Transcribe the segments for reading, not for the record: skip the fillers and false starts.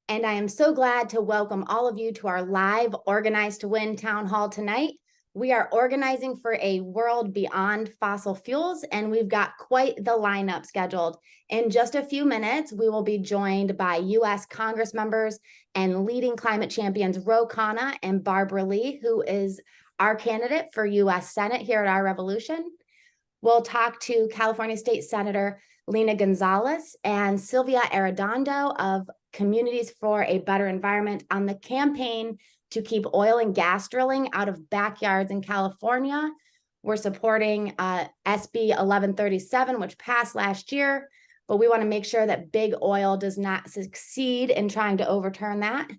And I am so glad to welcome all of you to our live Organize to Win town hall tonight. We are organizing for a world beyond fossil fuels, and we've got quite the lineup scheduled. In just a few minutes, we will be joined by U.S. Congress members and leading climate champions Khanna and Barbara Lee, who is our candidate for U.S. Senate here at Our Revolution. We'll talk to California State Senator Lena Gonzalez and Sylvia Arredondo of Communities for a Better Environment on the campaign to keep oil and gas drilling out of backyards in California. We're supporting SB 1137, which passed last year, but we want to make sure that big oil does not succeed in trying to overturn that.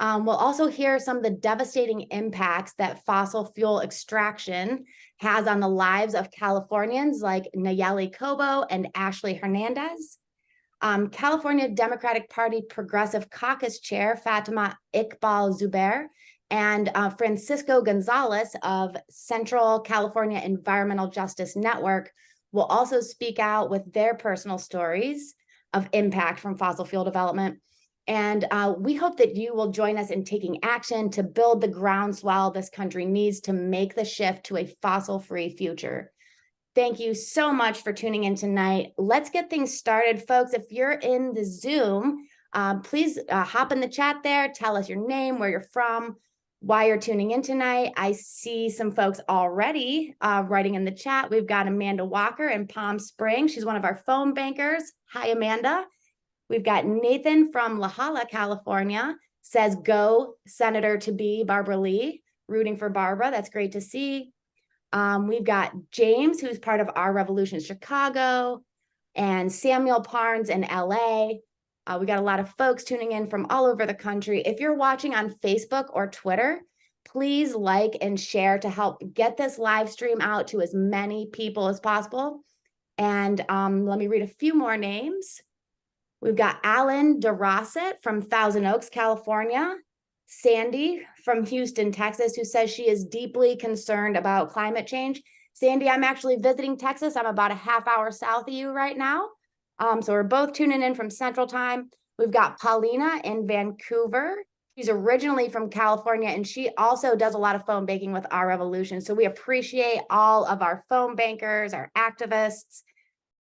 We'll also hear some of the devastating impacts that fossil fuel extraction has on the lives of Californians like Nayeli Cobo and Ashley Hernandez. California Democratic Party Progressive Caucus Chair Fatima Iqbal Zubair and Francisco Gonzalez of Central California Environmental Justice Network will also speak out with their personal stories of impact from fossil fuel development. And we hope that you will join us in taking action to build the groundswell this country needs to make the shift to a fossil-free future. Thank you so much for tuning in tonight. Let's get things started, folks. If you're in the Zoom, please hop in the chat there. Tell us your name, where you're from, why you're tuning in tonight. I see some folks already writing in the chat. We've got Amanda Walker in Palm Springs. She's one of our phone bankers. Hi, Amanda. We've got Nathan from La Jolla, California, says, go Senator to be Barbara Lee, rooting for Barbara. That's great to see. We've got James, who's part of Our Revolution Chicago, and Samuel Parnes in LA. We got a lot of folks tuning in from all over the country. If you're watching on Facebook or Twitter, please like and share to help get this live stream out to as many people as possible. And let me read a few more names. We've got Alan DeRosset from Thousand Oaks, California. Sandy from Houston, Texas, who says she is deeply concerned about climate change. Sandy, I'm actually visiting Texas. I'm about a half hour south of you right now. So we're both tuning in from Central Time. We've got Paulina in Vancouver. She's originally from California, and she also does a lot of phone banking with Our Revolution. So we appreciate all of our phone bankers, our activists,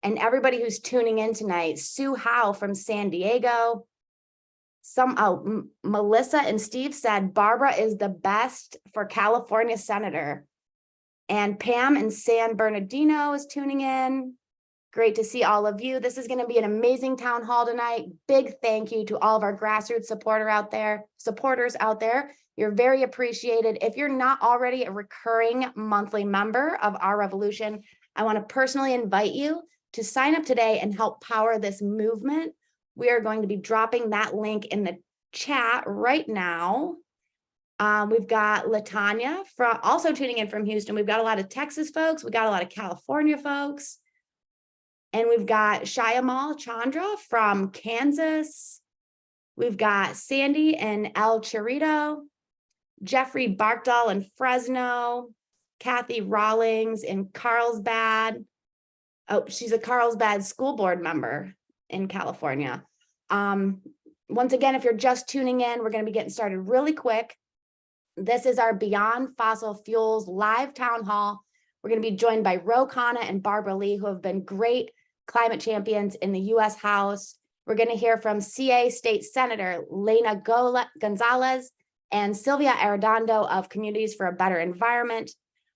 and everybody who's tuning in tonight. Sue Howe from San Diego. Melissa and Steve said Barbara is the best for California Senator. And Pam in San Bernardino is tuning in. Great to see all of you. This is going to be an amazing town hall tonight. Big thank you to all of our grassroots supporters out there. You're very appreciated. If you're not already a recurring monthly member of Our Revolution, I want to personally invite you to sign up today and help power this movement. We are going to be dropping that link in the chat right now. We've got Latanya also tuning in from Houston. We've got a lot of Texas folks. We got a lot of California folks. And we've got Shayamal Chandra from Kansas. We've got Sandy and El Chorrito, Jeffrey Barkdahl in Fresno, Kathy Rawlings in Carlsbad. Oh, she's a Carlsbad school board member in California. Once again, if you're just tuning in, we're going to be getting started really quick. This is our Beyond Fossil Fuels live town hall. We're going to be joined by Khanna and Barbara Lee, who have been great climate champions in the U.S. House. We're going to hear from CA State Senator Lena Gonzalez and Sylvia Arredondo of Communities for a Better Environment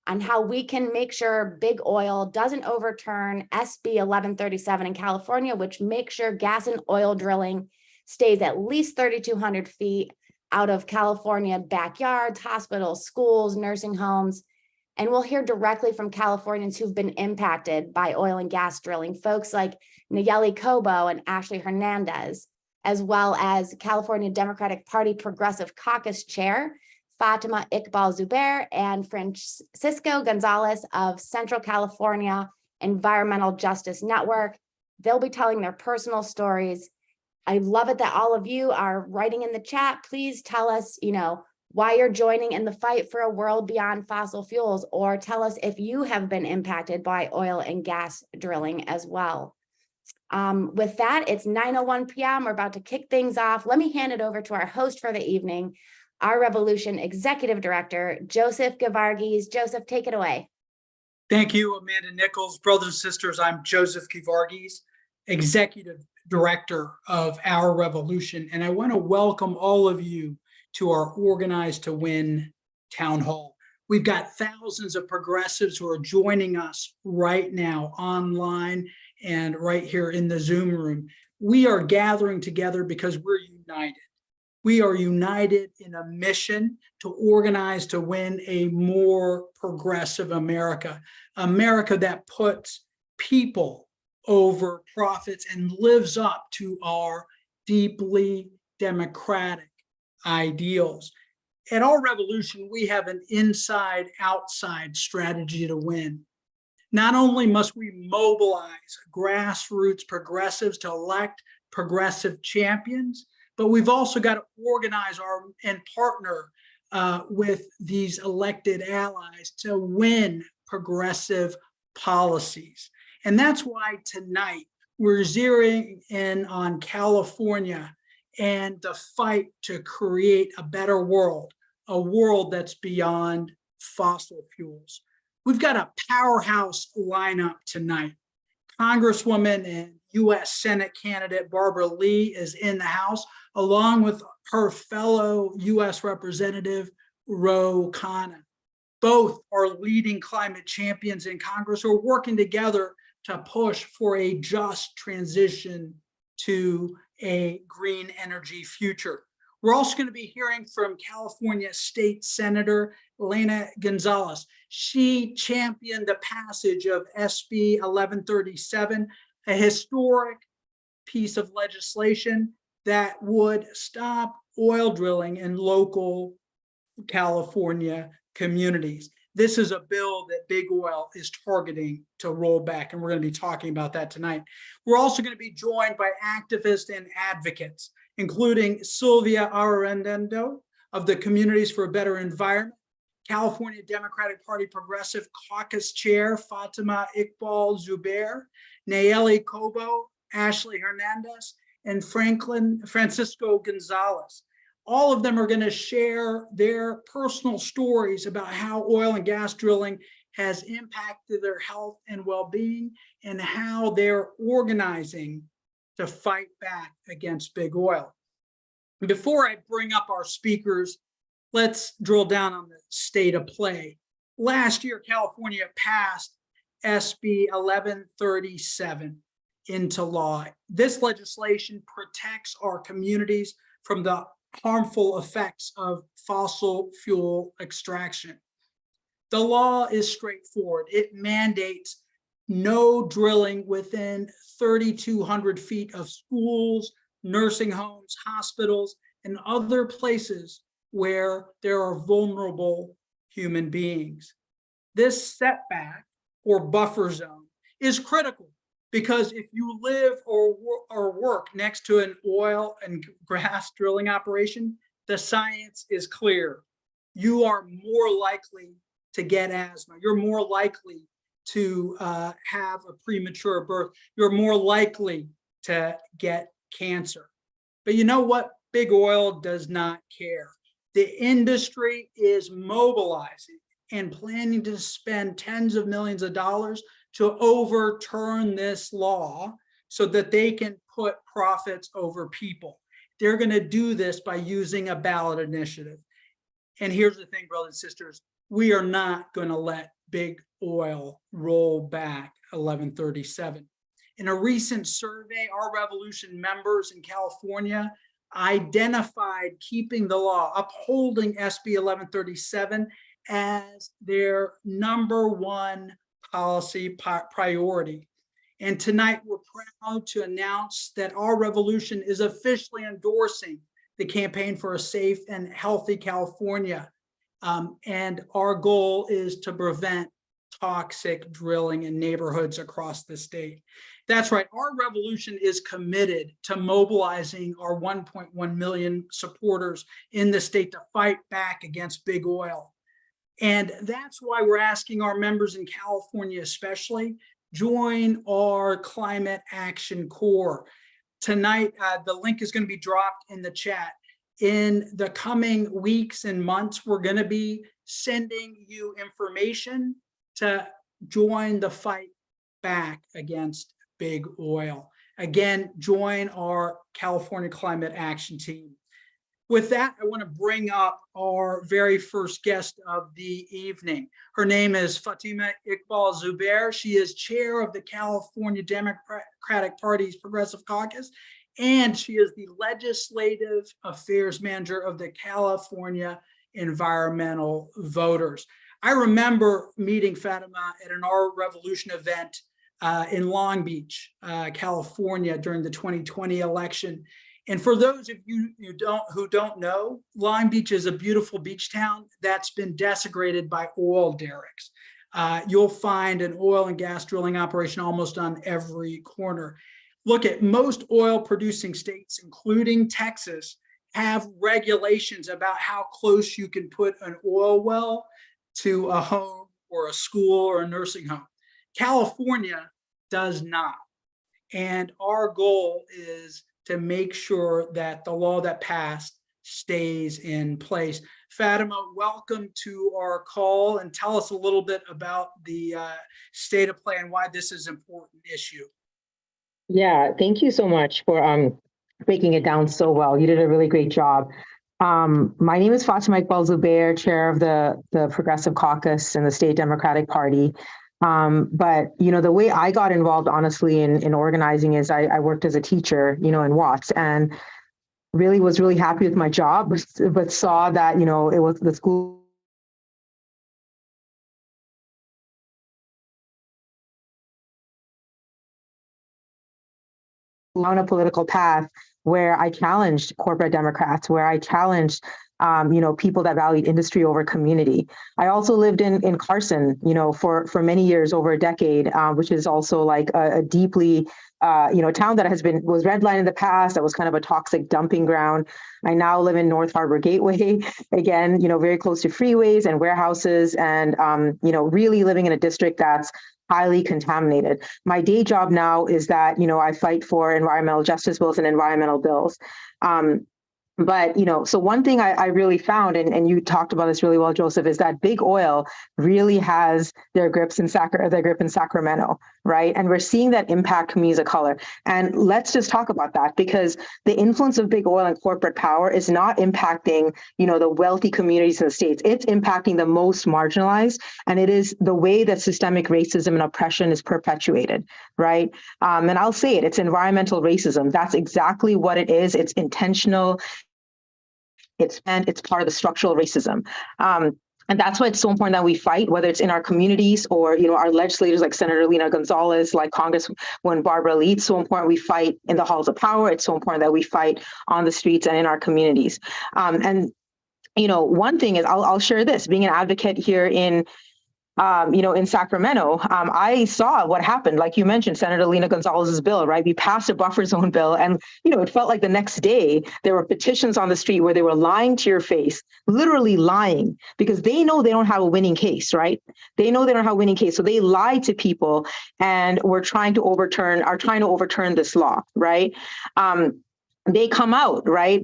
on how we can make sure big oil doesn't overturn SB 1137 in California, which makes sure gas and oil drilling stays at least 3,200 feet out of California backyards, hospitals, schools, nursing homes. And we'll hear directly from Californians who've been impacted by oil and gas drilling, folks like Nayeli Cobo and Ashley Hernandez, as well as California Democratic Party Progressive Caucus Chair Fatima Iqbal Zubair and Francisco Gonzalez of Central California Environmental Justice Network. They'll be telling their personal stories. I love it that all of you are writing in the chat. Please tell us, why you're joining in the fight for a world beyond fossil fuels, or tell us if you have been impacted by oil and gas drilling as well. With that, it's 9:01 p.m. We're about to kick things off. Let me hand it over to our host for the evening, our Revolution Executive Director, Joseph Gevarghese. Joseph, take it away. Thank you, Amanda Nichols. Brothers and sisters, I'm Joseph Gevarghese, Executive Director of Our Revolution, and I want to welcome all of you to our Organize to Win Town Hall. We've got thousands of progressives who are joining us right now online and right here in the Zoom room. We are gathering together because we're united. We are united in a mission to organize to win a more progressive America, America that puts people over profits and lives up to our deeply democratic ideals. At our revolution, we have an inside-outside strategy to win. Not only must we mobilize grassroots progressives to elect progressive champions, but we've also got to organize and partner with these elected allies to win progressive policies. And that's why tonight we're zeroing in on California and the fight to create a better world, a world that's beyond fossil fuels. We've got a powerhouse lineup tonight. Congresswoman and U.S. Senate candidate Barbara Lee is in the House, along with her fellow U.S. Representative Khanna. Both are leading climate champions in Congress who are working together to push for a just transition to a green energy future. We're also going to be hearing from California State Senator Lena Gonzalez. She championed the passage of SB 1137, a historic piece of legislation that would stop oil drilling in local California communities. This is a bill that Big Oil is targeting to roll back, and we're going to be talking about that tonight. We're also going to be joined by activists and advocates, including Sylvia Arredondo of the Communities for a Better Environment, California Democratic Party Progressive Caucus Chair Fatima Iqbal Zubair, Nayeli Cobo, Ashley Hernandez, and Francisco Gonzalez. All of them are going to share their personal stories about how oil and gas drilling has impacted their health and well-being and how they're organizing to fight back against big oil. Before I bring up our speakers, let's drill down on the state of play. Last year, California passed SB 1137 into law. This legislation protects our communities from the harmful effects of fossil fuel extraction. The law is straightforward. It mandates no drilling within 3,200 feet of schools, nursing homes, hospitals, and other places where there are vulnerable human beings. This setback or buffer zone is critical because if you live or work next to an oil and gas drilling operation, the science is clear. You are more likely to get asthma. You're more likely to have a premature birth. You're more likely to get cancer. But you know what? Big oil does not care. The industry is mobilizing and planning to spend tens of millions of dollars to overturn this law so that they can put profits over people. They're going to do this by using a ballot initiative. And here's the thing, brothers and sisters, we are not going to let big oil roll back 1137. In a recent survey, Our Revolution members in California identified keeping the law, upholding SB 1137 as their #1 policy priority. And tonight we're proud to announce that Our Revolution is officially endorsing the Campaign for a Safe and Healthy California. And our goal is to prevent toxic drilling in neighborhoods across the state. That's right. Our revolution is committed to mobilizing our 1.1 million supporters in the state to fight back against big oil. And that's why we're asking our members in California especially join our Climate Action Corps. Tonight, the link is going to be dropped in the chat. In the coming weeks and months, we're going to be sending you information to join the fight back against big oil. Again, join our California Climate Action Team. With that, I want to bring up our very first guest of the evening. Her name is Fatima Iqbal Zubair. She is chair of the California Democratic Party's Progressive Caucus, and she is the legislative affairs manager of the California Environmental Voters. I remember meeting Fatima at an Our Revolution event in Long Beach, California during the 2020 election. And for those of you who don't know, Long Beach is a beautiful beach town that's been desecrated by oil derricks. You'll find an oil and gas drilling operation almost on every corner. Look, at most oil producing states, including Texas, have regulations about how close you can put an oil well to a home or a school or a nursing home. California does not. And our goal is to make sure that the law that passed stays in place. Fatima, welcome to our call, and tell us a little bit about the state of play and why this is an important issue. Yeah, thank you so much for breaking it down so well. You did a really great job. My name is Fatima Iqbal Zubair, chair of the Progressive Caucus in the State Democratic Party. But, the way I got involved, honestly, in organizing is I worked as a teacher, in Watts, and really was really happy with my job, but saw that, it was the school on a political path where I challenged corporate Democrats, where I challenged, people that valued industry over community. I also lived in Carson, for many years, over a decade, which is also like a deeply, town that was redlined in the past. That was kind of a toxic dumping ground. I now live in North Harbor Gateway, again, very close to freeways and warehouses, and really living in a district that's highly contaminated. My day job now is that, I fight for environmental justice bills and environmental bills. But, so one thing I really found, and you talked about this really well, Joseph, is that big oil really has their grip in Sacramento, right? And we're seeing that impact communities of color. And let's just talk about that, because the influence of big oil and corporate power is not impacting, the wealthy communities in the states. It's impacting the most marginalized. And it is the way that systemic racism and oppression is perpetuated, right? And I'll say it, it's environmental racism. That's exactly what it is. It's intentional. It's part of the structural racism. And that's why it's so important that we fight, whether it's in our communities or, our legislators like Senator Lena Gonzalez, like Congresswoman Barbara Lee. It's so important we fight in the halls of power. It's so important that we fight on the streets and in our communities. And one thing is, I'll share this, being an advocate here in Sacramento, I saw what happened. Like you mentioned, Senator Lena Gonzalez's bill, right? We passed a buffer zone bill, and, it felt like the next day there were petitions on the street where they were lying to your face, literally lying, because they know they don't have a winning case, right? They know they don't have a winning case. So they lie to people, and are trying to overturn this law, right? They come out, right,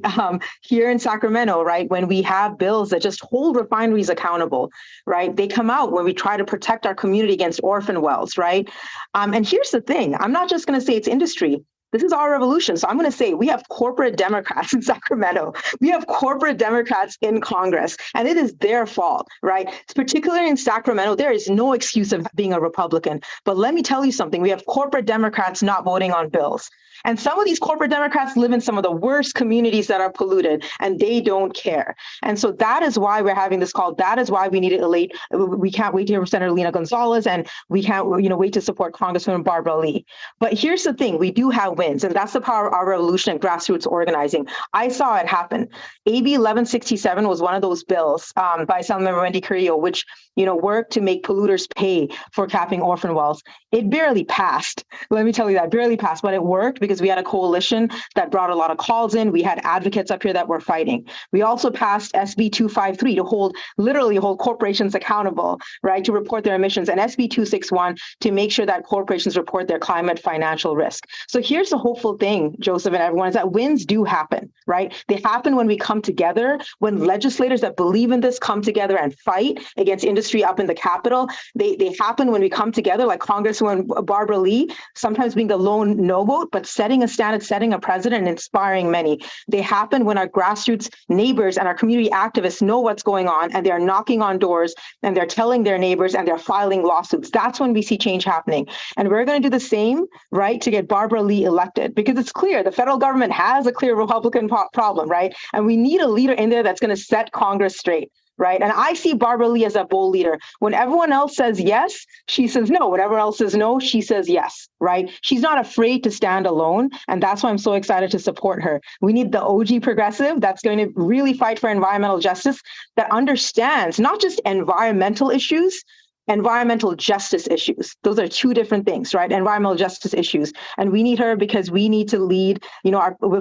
here in Sacramento, right, when we have bills that just hold refineries accountable, right? They come out when we try to protect our community against orphan wells, right? And here's the thing, I'm not just going to say it's industry. This is our revolution. So I'm going to say we have corporate Democrats in Sacramento. We have corporate Democrats in Congress, and it is their fault, right? Particularly in Sacramento, there is no excuse of being a Republican. But let me tell you something. We have corporate Democrats not voting on bills. And some of these corporate Democrats live in some of the worst communities that are polluted, and they don't care. And so that is why we're having this call. That is why we need to elate. We can't wait to hear from Senator Lena Gonzalez, and we can't, wait to support Congresswoman Barbara Lee. But here's the thing: we do have wins, and that's the power of our revolution and grassroots organizing. I saw it happen. AB 1167 was one of those bills by Assemblyman Wendy Carrillo, which worked to make polluters pay for capping orphan wells. It barely passed. Let me tell you that, barely passed, but it worked because we had a coalition that brought a lot of calls in. We had advocates up here that were fighting. We also passed SB 253 to literally hold corporations accountable, right, to report their emissions, and SB 261 to make sure that corporations report their climate financial risk. So here's the hopeful thing, Joseph and everyone, is that wins do happen, right? They happen when we come together, when legislators that believe in this come together and fight against industry up in the Capitol. They happen when we come together, like Congresswoman Barbara Lee, sometimes being the lone no vote, but setting a standard, setting a precedent, and inspiring many. They happen when our grassroots neighbors and our community activists know what's going on, and they're knocking on doors and they're telling their neighbors and they're filing lawsuits. That's when we see change happening. And we're going to do the same, right, to get Barbara Lee elected, because it's clear the federal government has a clear Republican problem, right? And we need a leader in there that's going to set Congress straight. Right. And I see Barbara Lee as a bold leader. When everyone else says yes, she says no. When everyone else says no, she says yes. Right. She's not afraid to stand alone. And that's why I'm so excited to support her. We need the OG progressive that's going to really fight for environmental justice, that understands not just environmental issues, environmental justice issues. Those are two different things, right? Environmental justice issues. And we need her because we need to lead,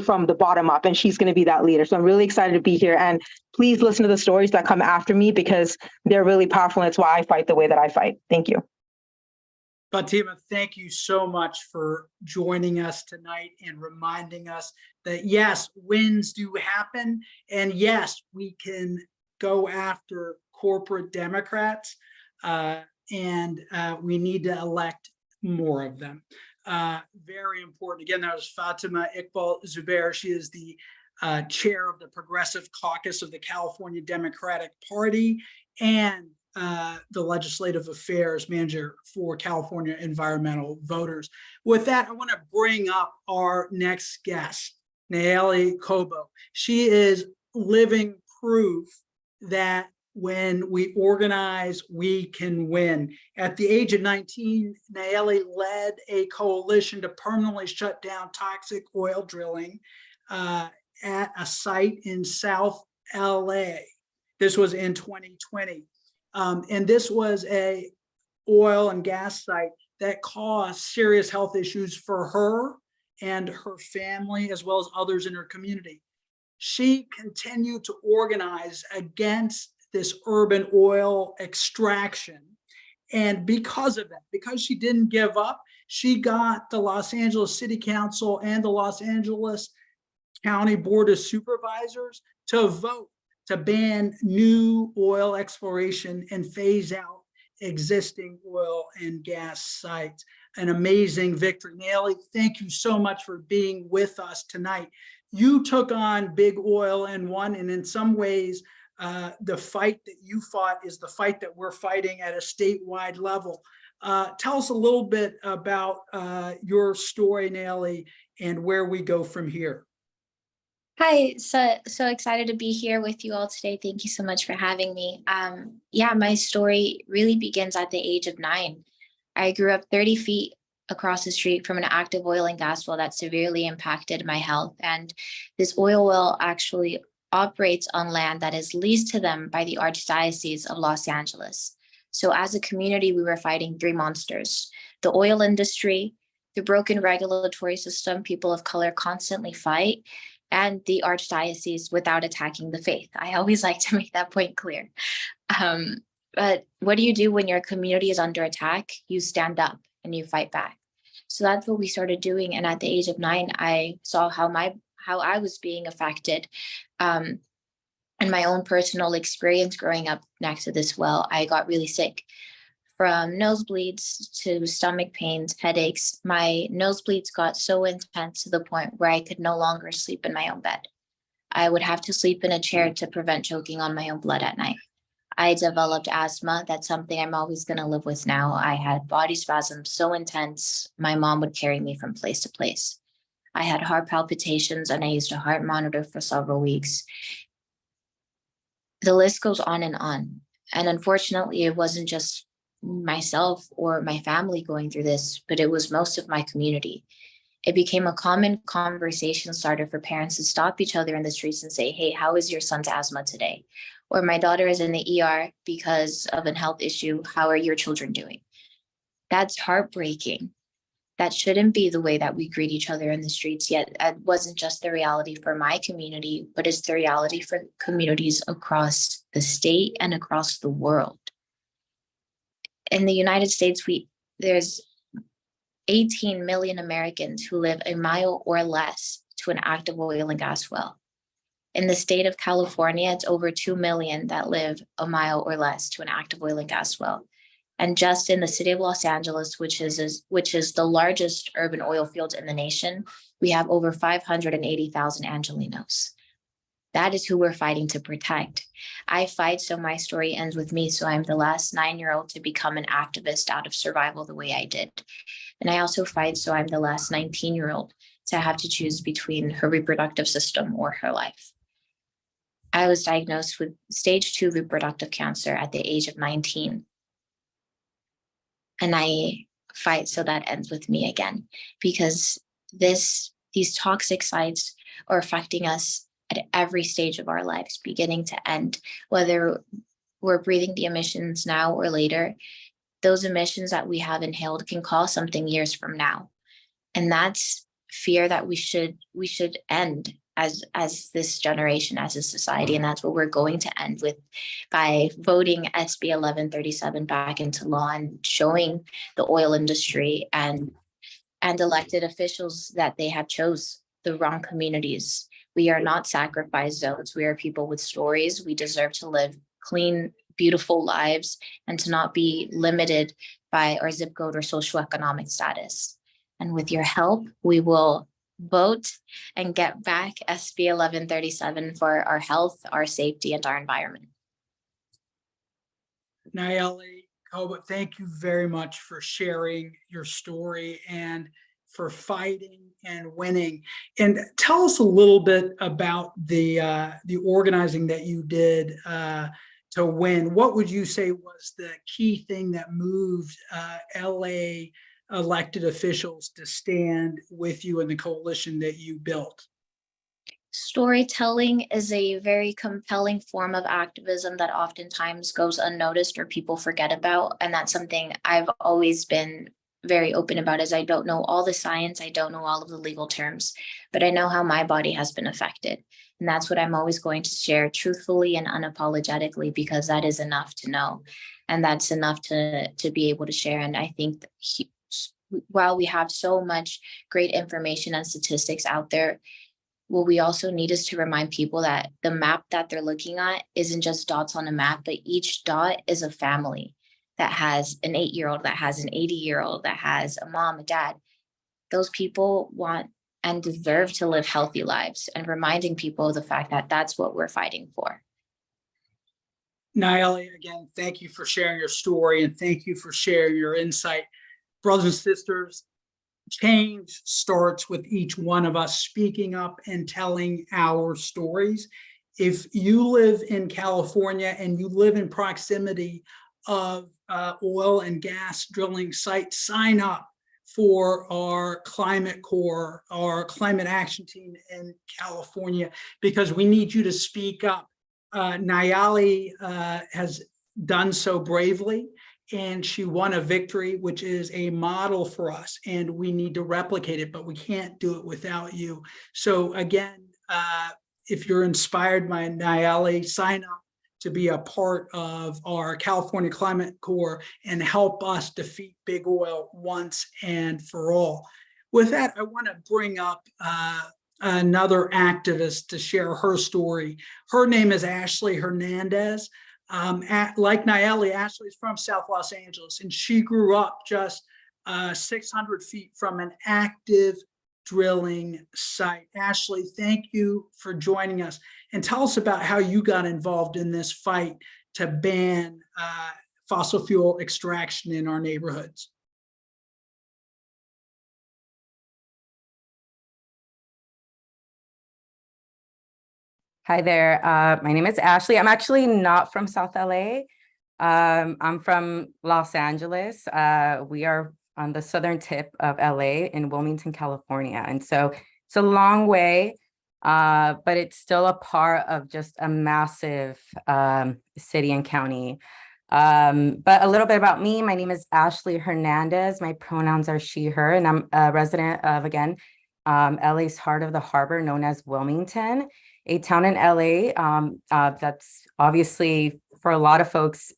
from the bottom up, and she's going to be that leader. So I'm really excited to be here. And please listen to the stories that come after me, because they're really powerful. And it's why I fight the way that I fight. Thank you. Fatima, thank you so much for joining us tonight and reminding us that, yes, wins do happen. And yes, we can go after corporate Democrats. And we need to elect more of them. Very important. Again, that was Fatima Iqbal Zubair. She is the chair of the Progressive Caucus of the California Democratic Party and the Legislative Affairs Manager for California Environmental Voters. With that, I want to bring up our next guest, Nayeli Cobo. She is living proof that when we organize, we can win. At the age of 19, Nayeli led a coalition to permanently shut down toxic oil drilling at a site in South LA. This was in 2020. And this was a oil and gas site that caused serious health issues for her and her family, as well as others in her community. She continued to organize against this urban oil extraction. And because of that, because she didn't give up, she got the Los Angeles City Council and the Los Angeles County Board of Supervisors to vote to ban new oil exploration and phase out existing oil and gas sites. An amazing victory. Nayeli, thank you so much for being with us tonight. You took on big oil and won, and in some ways, the fight that you fought is the fight that we're fighting at a statewide level. Tell us a little bit about your story, Nayeli, and where we go from here. Hi, so excited to be here with you all today. Thank you so much for having me. Yeah, my story really begins at the age of 9. I grew up 30 feet across the street from an active oil and gas well that severely impacted my health. And this oil well actually operates on land that is leased to them by the Archdiocese of Los Angeles. So as a community, we were fighting 3 monsters: the oil industry, the broken regulatory system people of color constantly fight, and the Archdiocese without attacking the faith. I always like to make that point clear. But what do you do when your community is under attack? You stand up and you fight back. So that's what we started doing. And at the age of 9, I saw how I was being affected. And my own personal experience growing up next to this well, I got really sick. From nosebleeds to stomach pains, headaches. My nosebleeds got so intense to the point where I could no longer sleep in my own bed. I would have to sleep in a chair to prevent choking on my own blood at night. I developed asthma. That's something I'm always going to live with now. I had body spasms so intense, my mom would carry me from place to place. I had heart palpitations and I used a heart monitor for several weeks. The list goes on. And unfortunately, it wasn't just myself or my family going through this, but it was most of my community. It became a common conversation starter for parents to stop each other in the streets and say, "Hey, how is your son's asthma today?" Or, "My daughter is in the ER because of a health issue. How are your children doing?" That's heartbreaking. That shouldn't be the way that we greet each other in the streets, yet it wasn't just the reality for my community, but it's the reality for communities across the state and across the world. In the United States, there's 18 million Americans who live a mile or less to an active oil and gas well. In the state of California, it's over 2 million that live a mile or less to an active oil and gas well. And just in the city of Los Angeles, which is the largest urban oil field in the nation, we have over 580,000 Angelenos. That is who we're fighting to protect. I fight so my story ends with me, so I'm the last 9-year-old to become an activist out of survival the way I did. And I also fight so I'm the last 19-year-old to have to choose between her reproductive system or her life. I was diagnosed with stage 2 reproductive cancer at the age of 19. And I fight so that ends with me again, because these toxic sites are affecting us at every stage of our lives, beginning to end, whether we're breathing the emissions now or later. Those emissions that we have inhaled can cause something years from now. And that's fear that we should end as this generation, as a society. And that's what we're going to end with by voting SB 1137 back into law and showing the oil industry and elected officials that they have chose the wrong communities. We are not sacrifice zones. We are people with stories. We deserve to live clean, beautiful lives and to not be limited by our zip code or socioeconomic status. And with your help, we will vote and get back SB 1137 for our health, our safety, and our environment. Nayeli, thank you very much for sharing your story and for fighting and winning. And tell us a little bit about the organizing that you did to win. What would you say was the key thing that moved LA elected officials to stand with you in the coalition that you built? Storytelling is a very compelling form of activism that oftentimes goes unnoticed or people forget about. And that's something I've always been very open about, is I don't know all the science, I don't know all of the legal terms, but I know how my body has been affected. And that's what I'm always going to share truthfully and unapologetically, because that is enough to know. And that's enough to be able to share. And I think that while we have so much great information and statistics out there, what we also need is to remind people that the map that they're looking at isn't just dots on a map, but each dot is a family that has an 8-year-old, that has an 80-year-old, that has a mom, a dad. Those people want and deserve to live healthy lives, and reminding people of the fact that that's what we're fighting for. Nayeli, again, thank you for sharing your story and thank you for sharing your insight. Brothers and sisters, change starts with each one of us speaking up and telling our stories. If you live in California and you live in proximity of oil and gas drilling sites, sign up for our climate corps, our climate action team in California, because we need you to speak up. Nayeli has done so bravely, and she won a victory, which is a model for us, and we need to replicate it, but we can't do it without you. So again, if you're inspired by Nayeli, sign up to be a part of our California Climate Corps and help us defeat big oil once and for all. With that, I want to bring up another activist to share her story. Her name is Ashley Hernandez. Like Nayeli, Ashley's from South Los Angeles, and she grew up just 600 feet from an active drilling site. Ashley, thank you for joining us, and tell us about how you got involved in this fight to ban fossil fuel extraction in our neighborhoods. Hi there. My name is Ashley. I'm actually not from South LA. I'm from Los Angeles. We are on the southern tip of LA in Wilmington, California. And so it's a long way, but it's still a part of just a massive city and county. But a little bit about me. My name is Ashley Hernandez. My pronouns are she, her, and I'm a resident of, again, LA's heart of the harbor, known as Wilmington, a town in LA. That's obviously, for a lot of folks,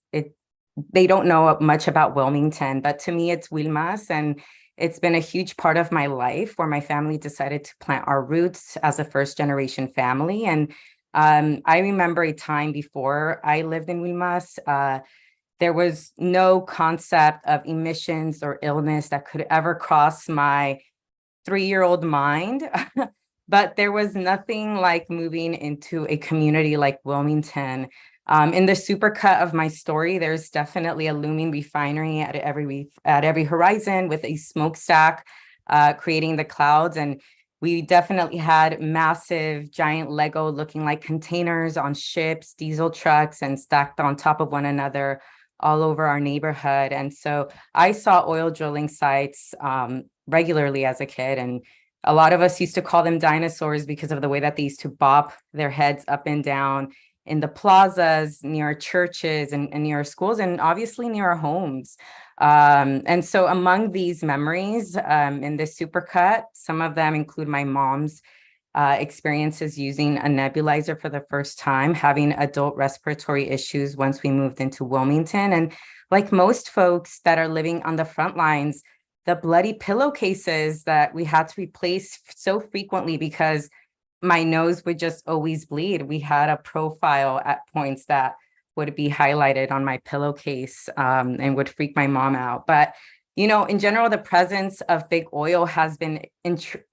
they don't know much about Wilmington, but to me, it's Wilmas, and it's been a huge part of my life where my family decided to plant our roots as a first-generation family. And I remember a time before I lived in Wilmas. There was no concept of emissions or illness that could ever cross my 3-year-old mind. But there was nothing like moving into a community like Wilmington. In the supercut of my story, there's definitely a looming refinery at every horizon with a smokestack creating the clouds. And we definitely had massive, giant Lego looking like containers on ships, diesel trucks, and stacked on top of one another all over our neighborhood. And so I saw oil drilling sites regularly as a kid. And a lot of us used to call them dinosaurs because of the way that they used to bop their heads up and down in the plazas, near churches and near schools, and obviously near our homes. And so among these memories in this supercut, some of them include my mom's experiences using a nebulizer for the first time, having adult respiratory issues once we moved into Wilmington. And like most folks that are living on the front lines, the bloody pillowcases that we had to replace so frequently because my nose would just always bleed. We had a profile at points that would be highlighted on my pillowcase and would freak my mom out. But, you know, in general, the presence of big oil has been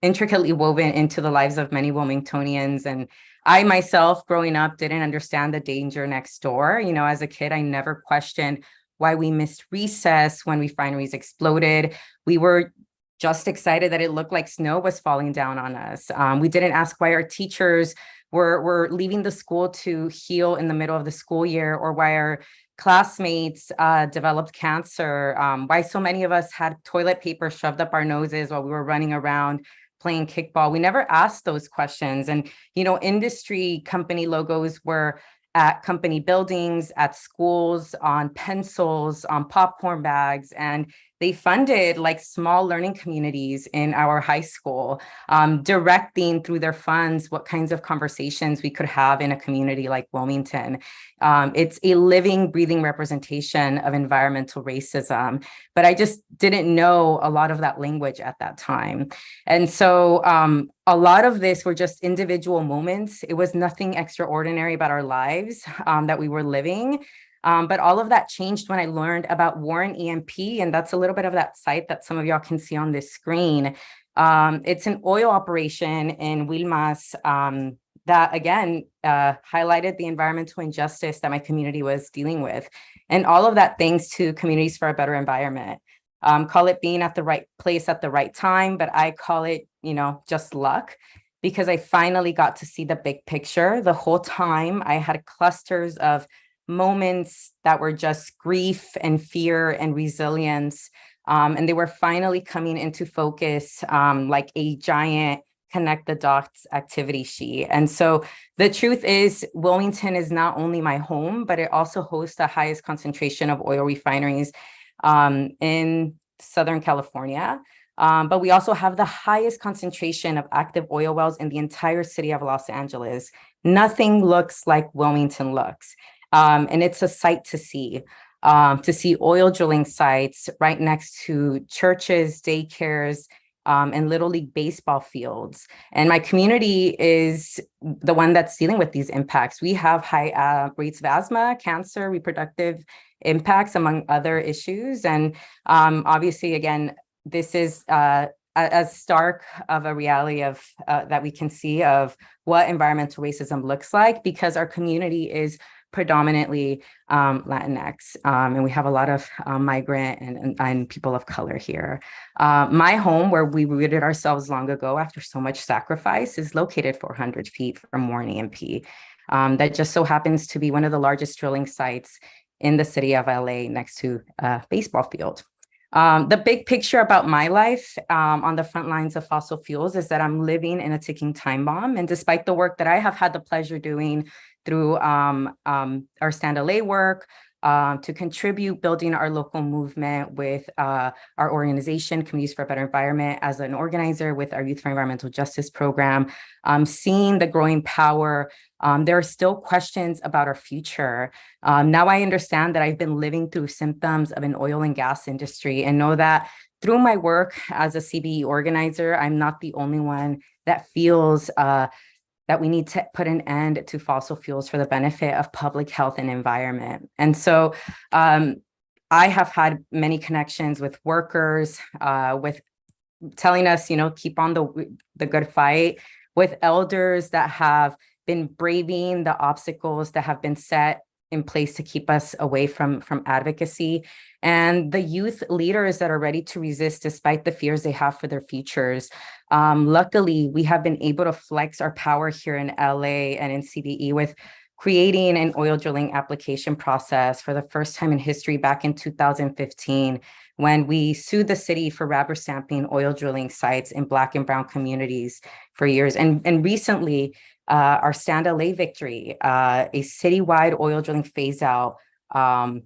intricately woven into the lives of many Wilmingtonians. And I myself, growing up, didn't understand the danger next door. You know, as a kid, I never questioned why we missed recess when refineries exploded. We were just excited that it looked like snow was falling down on us. We didn't ask why our teachers were leaving the school to heal in the middle of the school year, or why our classmates developed cancer, why so many of us had toilet paper shoved up our noses while we were running around playing kickball. We never asked those questions. And, you know, industry company logos were at company buildings, at schools, on pencils, on popcorn bags, and they funded like small learning communities in our high school, directing through their funds what kinds of conversations we could have in a community like Wilmington. It's a living, breathing representation of environmental racism, but I just didn't know a lot of that language at that time. And so a lot of this were just individual moments. It was nothing extraordinary about our lives that we were living. But all of that changed when I learned about Warren EMP, and that's a little bit of that site that some of y'all can see on this screen. It's an oil operation in Wilmas that, again, highlighted the environmental injustice that my community was dealing with. And all of that thanks to Communities for a Better Environment. Call it being at the right place at the right time, but I call it, you know, just luck, because I finally got to see the big picture. The whole time I had clusters of moments that were just grief and fear and resilience. And they were finally coming into focus like a giant connect the dots activity sheet. And so the truth is, Wilmington is not only my home, but it also hosts the highest concentration of oil refineries in Southern California. But we also have the highest concentration of active oil wells in the entire city of Los Angeles. Nothing looks like Wilmington looks. And it's a sight to see oil drilling sites right next to churches, daycares, and Little League baseball fields. And my community is the one that's dealing with these impacts. We have high rates of asthma, cancer, reproductive impacts, among other issues. And obviously, again, this is as stark of a reality of that we can see of what environmental racism looks like, because our community is predominantly Latinx, and we have a lot of migrant and people of color here. My home, where we rooted ourselves long ago after so much sacrifice, is located 400 feet from Warren EMP. That just so happens to be one of the largest drilling sites in the city of LA, next to a baseball field. The big picture about my life on the front lines of fossil fuels is that I'm living in a ticking time bomb. And despite the work that I have had the pleasure doing through our Stand LA work, to contribute building our local movement with our organization, Communities for a Better Environment, as an organizer with our Youth for Environmental Justice program, seeing the growing power. There are still questions about our future. Now I understand that I've been living through symptoms of an oil and gas industry, and know that through my work as a CBE organizer, I'm not the only one that feels that we need to put an end to fossil fuels for the benefit of public health and environment. And so I have had many connections with workers, with telling us, keep on the good fight, with elders that have been braving the obstacles that have been set in place to keep us away from advocacy, and the youth leaders that are ready to resist despite the fears they have for their futures. Luckily, we have been able to flex our power here in LA and in CBE with creating an oil drilling application process for the first time in history back in 2015, when we sued the city for rubber stamping oil drilling sites in Black and Brown communities for years. And recently, our Stand LA victory, a citywide oil drilling phase out,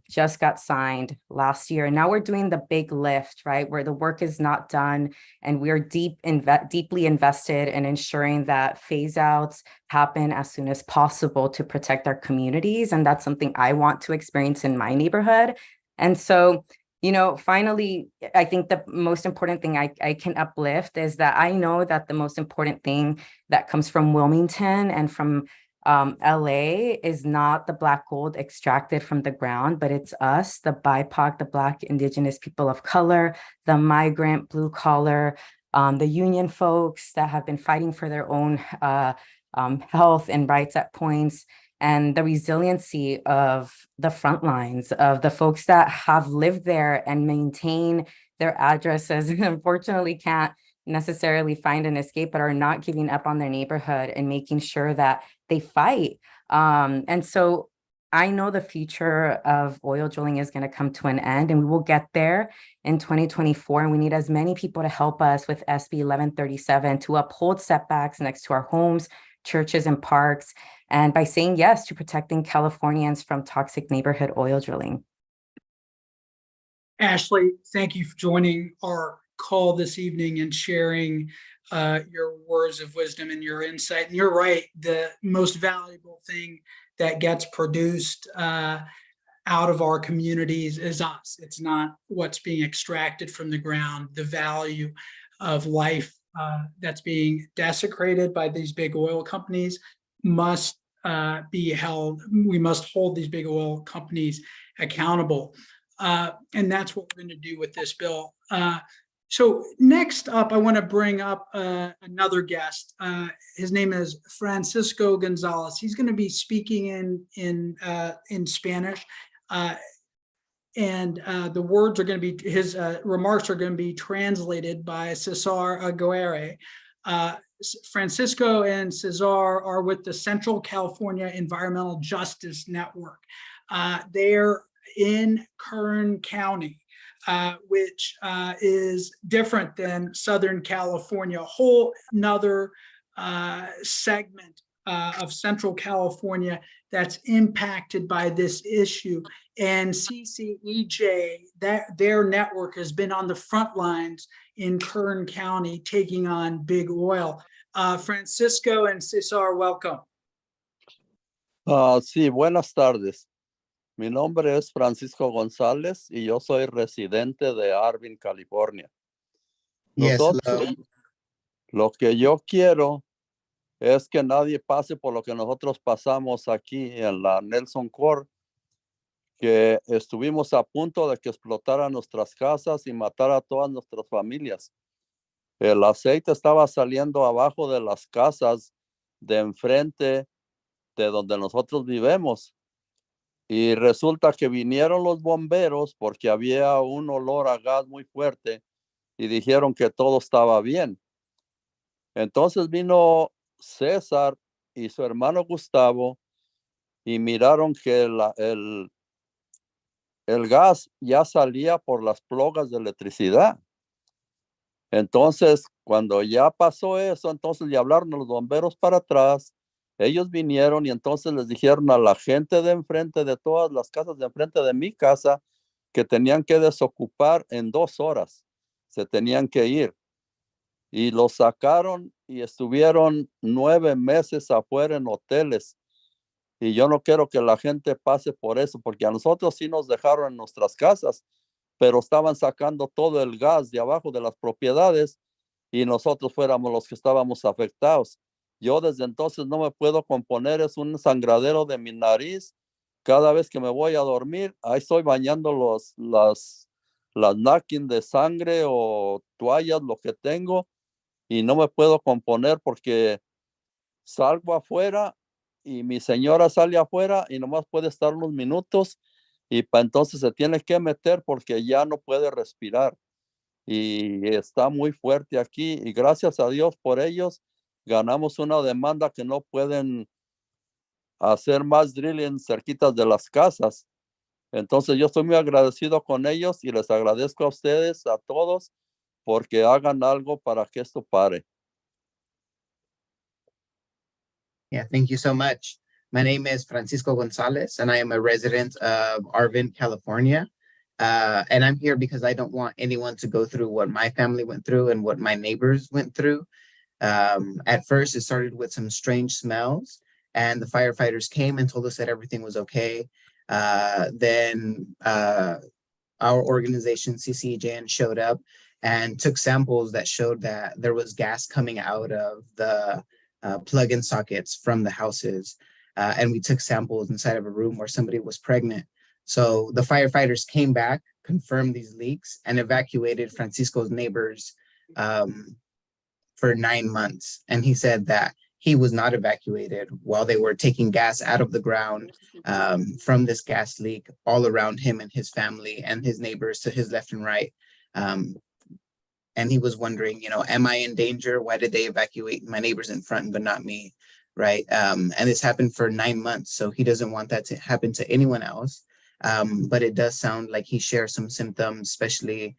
just got signed last year. And now we're doing the big lift, right, where the work is not done, and we're deeply invested in ensuring that phase outs happen as soon as possible to protect our communities. And that's something I want to experience in my neighborhood. And so, finally, I think the most important thing I can uplift is that I know that the most important thing that comes from Wilmington and from LA is not the Black gold extracted from the ground, but it's us, the BIPOC, the Black, Indigenous people of color, the migrant, blue collar, the union folks that have been fighting for their own health and rights at points, and the resiliency of the front lines, of the folks that have lived there and maintain their addresses and unfortunately can't necessarily find an escape, but are not giving up on their neighborhood and making sure that they fight. And so I know the future of oil drilling is going to come to an end, and we will get there in 2024. And we need as many people to help us with SB 1137 to uphold setbacks next to our homes, churches, and parks, and by saying yes to protecting Californians from toxic neighborhood oil drilling. Ashley, thank you for joining our call this evening and sharing your words of wisdom and your insight. And you're right, the most valuable thing that gets produced out of our communities is us. It's not what's being extracted from the ground. The value of life that's being desecrated by these big oil companies must be held. We must hold these big oil companies accountable. And that's what we're going to do with this bill. So next up, I want to bring up another guest. His name is Francisco Gonzalez. He's going to be speaking in Spanish, and the words are going to be, his remarks are going to be translated by Cesar Aguirre. Francisco and Cesar are with the Central California Environmental Justice Network. They're in Kern County, which is different than Southern California, a whole nother segment of Central California that's impacted by this issue. And CCEJ, their network has been on the front lines in Kern County taking on big oil. Francisco and Cesar, welcome. Sí, buenas tardes. Mi nombre es Francisco González y yo soy residente de Arvin, California. Nosotros, lo que yo quiero es que nadie pase por lo que nosotros pasamos aquí en la Nelson Court, que estuvimos a punto de que explotaran nuestras casas y matara a todas nuestras familias. El aceite estaba saliendo abajo de las casas de enfrente de donde nosotros vivimos. Y resulta que vinieron los bomberos porque había un olor a gas muy fuerte y dijeron que todo estaba bien. Entonces vino César y su hermano Gustavo y miraron que el gas ya salía por las plogas de electricidad. Entonces, cuando ya pasó eso, entonces le hablaron a los bomberos para atrás Ellos vinieron y entonces les dijeron a la gente de enfrente, de todas las casas de enfrente de mi casa, que tenían que desocupar en 2 horas. Se tenían que ir. Y los sacaron y estuvieron 9 meses afuera en hoteles. Y yo no quiero que la gente pase por eso, porque a nosotros sí nos dejaron en nuestras casas, pero estaban sacando todo el gas de abajo de las propiedades y nosotros fuéramos los que estábamos afectados. Yo desde entonces no me puedo componer, es un sangradero de mi nariz. Cada vez que me voy a dormir, ahí estoy bañando las napkins de sangre o toallas, lo que tengo, y no me puedo componer porque salgo afuera y mi señora sale afuera y nomás puede estar unos minutos y para entonces se tiene que meter porque ya no puede respirar y está muy fuerte aquí y gracias a Dios por ellos ganamos una demanda que no pueden hacer más drilling cerquitas de las casas. Entonces yo estoy muy agradecido con ellos y les agradezco a ustedes, a todos, porque hagan algo para que esto pare. Yeah, thank you so much. My name is Francisco Gonzalez, and I am a resident of Arvin, California. And I'm here because I don't want anyone to go through what my family went through and what my neighbors went through. At first, it started with some strange smells, and the firefighters came and told us that everything was okay. Then our organization, CCJN, showed up and took samples that showed that there was gas coming out of the plug-in sockets from the houses. And we took samples inside of a room where somebody was pregnant. So the firefighters came back, confirmed these leaks, and evacuated Francisco's neighbors for 9 months. And he said that he was not evacuated while they were taking gas out of the ground from this gas leak all around him and his family and his neighbors to his left and right. And he was wondering, am I in danger? Why did they evacuate my neighbors in front but not me? Right. And this happened for 9 months. So he doesn't want that to happen to anyone else. But it does sound like he shares some symptoms, especially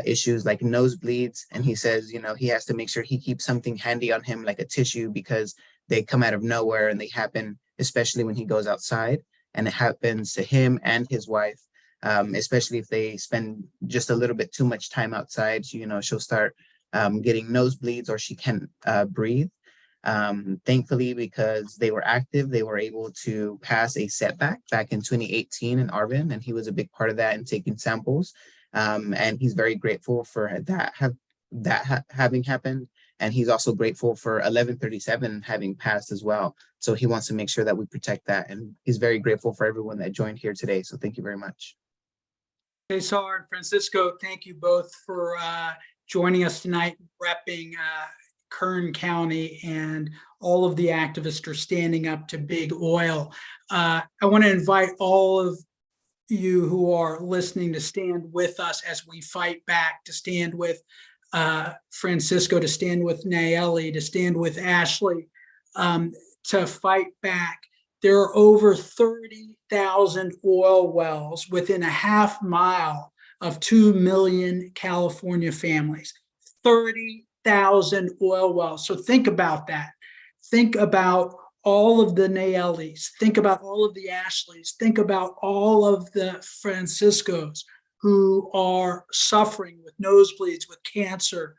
issues like nosebleeds. And he says, he has to make sure he keeps something handy on him, like a tissue, because they come out of nowhere and they happen, especially when he goes outside. And it happens to him and his wife. Especially if they spend just a little bit too much time outside, she'll start getting nosebleeds or she can't breathe. Thankfully, because they were active, they were able to pass a setback back in 2018 in Arvin, and he was a big part of that in taking samples. And he's very grateful for that having happened. And he's also grateful for 1137 having passed as well. So he wants to make sure that we protect that. And he's very grateful for everyone that joined here today. So thank you very much. Cesar and Francisco, thank you both for joining us tonight, repping Kern County, and all of the activists are standing up to big oil. I want to invite all of you who are listening to stand with us as we fight back, to stand with Francisco, to stand with Nayeli, to stand with Ashley, to fight back. There are over 30,000 oil wells within a half mile of 2 million California families. 30,000 oil wells. So think about that. Think about all of the Nayelis. Think about all of the Ashleys. Think about all of the Franciscos who are suffering with nosebleeds, with cancer,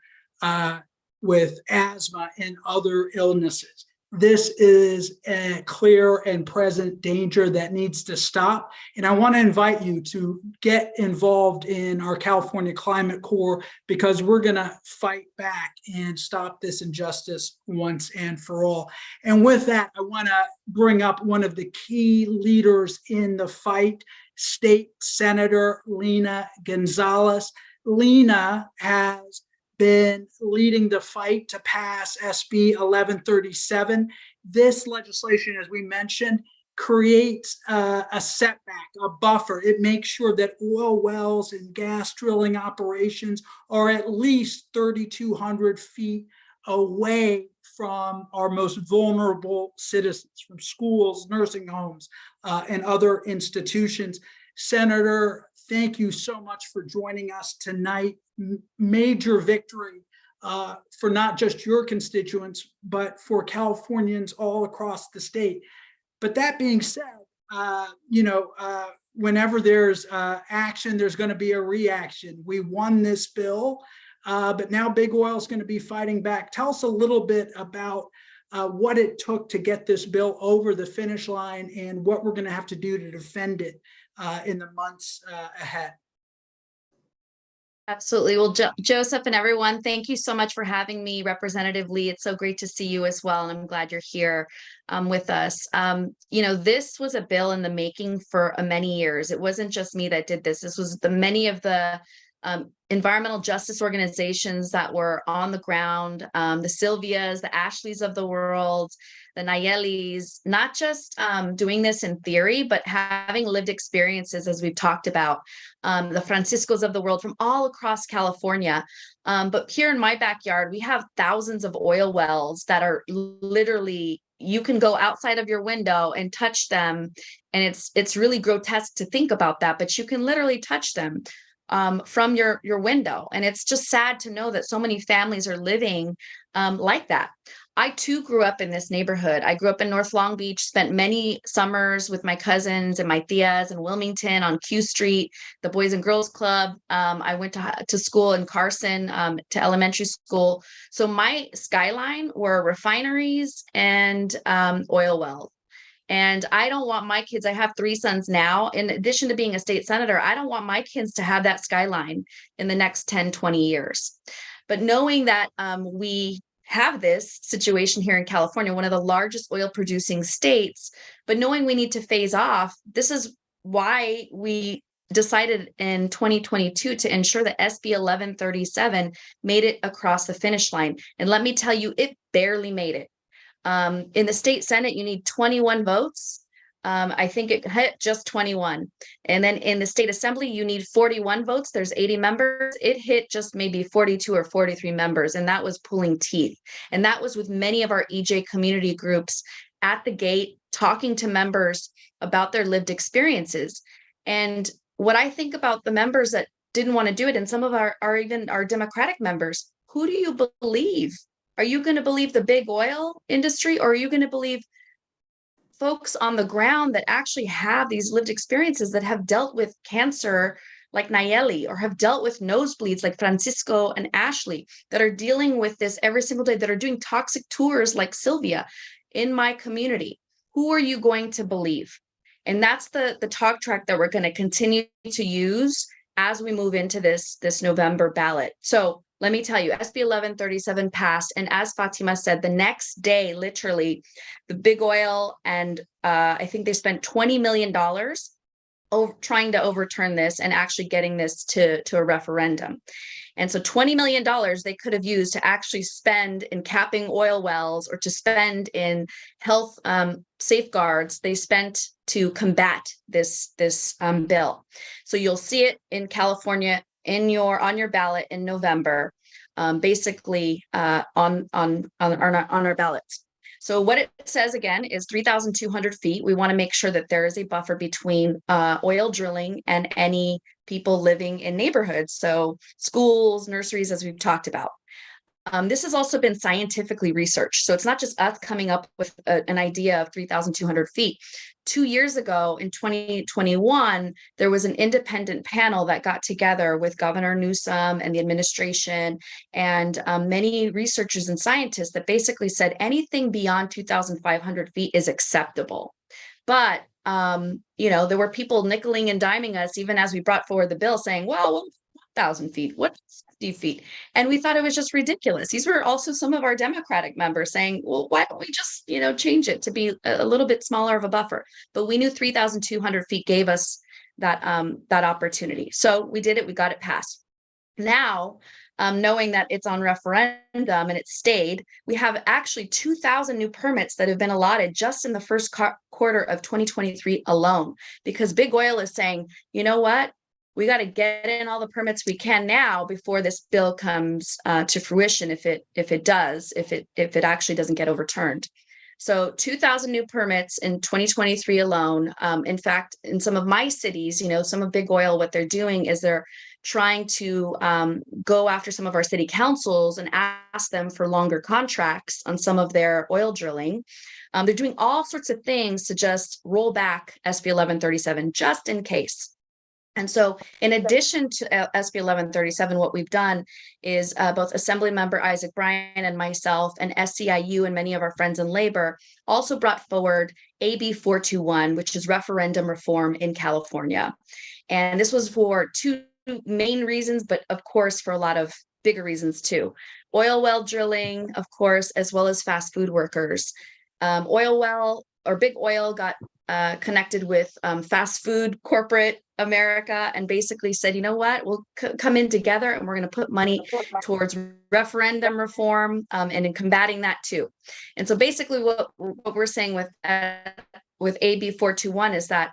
with asthma and other illnesses. This is a clear and present danger that needs to stop. And I want to invite you to get involved in our California Climate Corps, because we're going to fight back and stop this injustice once and for all. And with that, I want to bring up one of the key leaders in the fight, State Senator Lena Gonzalez. Lena has been leading the fight to pass SB 1137. This legislation, as we mentioned, creates a setback, a buffer. It makes sure that oil wells and gas drilling operations are at least 3,200 feet away from our most vulnerable citizens, from schools, nursing homes, and other institutions. Senator, thank you so much for joining us tonight. Major victory for not just your constituents, but for Californians all across the state. But that being said, whenever there's action, there's going to be a reaction. We won this bill, but now Big Oil is going to be fighting back. Tell us a little bit about what it took to get this bill over the finish line and what we're going to have to do to defend it in the months ahead. Absolutely. Well, Joseph and everyone, thank you so much for having me. Representative Lee, it's so great to see you as well, and I'm glad you're here with us. This was a bill in the making for many years. It wasn't just me that did this. This was many of the environmental justice organizations that were on the ground, the Sylvias, the Ashleys of the world, the Nayelis, not just doing this in theory, but having lived experiences, as we've talked about, the Franciscos of the world from all across California. But here in my backyard, we have thousands of oil wells that are literally, you can go outside of your window and touch them. And it's really grotesque to think about that, but you can literally touch them from your window. And it's just sad to know that so many families are living like that. I too grew up in this neighborhood. I grew up in North Long Beach, spent many summers with my cousins and my tias in Wilmington on Q Street, the Boys and Girls Club. I went to school in Carson, to elementary school. So my skyline were refineries and oil wells. And I don't want my kids, I have 3 sons now, in addition to being a state senator, I don't want my kids to have that skyline in the next 10, 20 years. But knowing that we have this situation here in California, one of the largest oil producing states, but knowing we need to phase off, this is why we decided in 2022 to ensure that SB 1137 made it across the finish line. And let me tell you, it barely made it. In the state Senate, you need 21 votes. I think it hit just 21. And then in the state assembly, you need 41 votes. There's 80 members. It hit just maybe 42 or 43 members. And that was pulling teeth. And that was with many of our EJ community groups at the gate, talking to members about their lived experiences. And what I think about the members that didn't want to do it, and some of even our Democratic members, who do you believe? Are you going to believe the big oil industry, or are you going to believe folks on the ground that actually have these lived experiences, that have dealt with cancer like Nayeli, or have dealt with nosebleeds like Francisco and Ashley, that are dealing with this every single day, that are doing toxic tours like Sylvia in my community? Who are you going to believe? And that's the talk track that we're going to continue to use as we move into this November ballot. So let me tell you, SB 1137 passed. And as Fatima said, the next day, literally, the big oil and I think they spent $20 million trying to overturn this and actually getting this to a referendum. And so $20 million they could have used to actually spend in capping oil wells, or to spend in health safeguards. They spent to combat this bill. So you'll see it in California on your ballot in November, basically on our ballots. So what it says again is 3,200 feet. We want to make sure that there is a buffer between oil drilling and any people living in neighborhoods. So schools, nurseries, as we've talked about. This has also been scientifically researched. So it's not just us coming up with an idea of 3,200 feet. 2 years ago in 2021, there was an independent panel that got together with Governor Newsom and the administration and many researchers and scientists that basically said anything beyond 2,500 feet is acceptable. But, there were people nickeling and diming us even as we brought forward the bill, saying, well, 1,000 feet, what 50 feet? And we thought it was just ridiculous. These were also some of our Democratic members saying, well, why don't we just, change it to be a little bit smaller of a buffer? But we knew 3,200 feet gave us that opportunity. So we did it, we got it passed. Now, knowing that it's on referendum and it stayed, we have actually 2,000 new permits that have been allotted just in the first quarter of 2023 alone, because big oil is saying, you know what? We got to get in all the permits we can now before this bill comes to fruition, if it actually doesn't get overturned. So 2,000 new permits in 2023 alone. In fact, in some of my cities, some of Big Oil, what they're doing is they're trying to go after some of our city councils and ask them for longer contracts on some of their oil drilling. They're doing all sorts of things to just roll back SB 1137 just in case. And so in addition to SB 1137, what we've done is both Assemblymember Isaac Bryan and myself and SCIU and many of our friends in labor also brought forward AB 421, which is referendum reform in California. And this was for two main reasons, but of course, for a lot of bigger reasons too. Oil well drilling, of course, as well as fast food workers. Oil well or Big Oil got connected with fast food corporate America and basically said, you know what, we'll come in together and we're going to put money towards referendum reform and in combating that too. And so basically what we're saying with AB 421 is that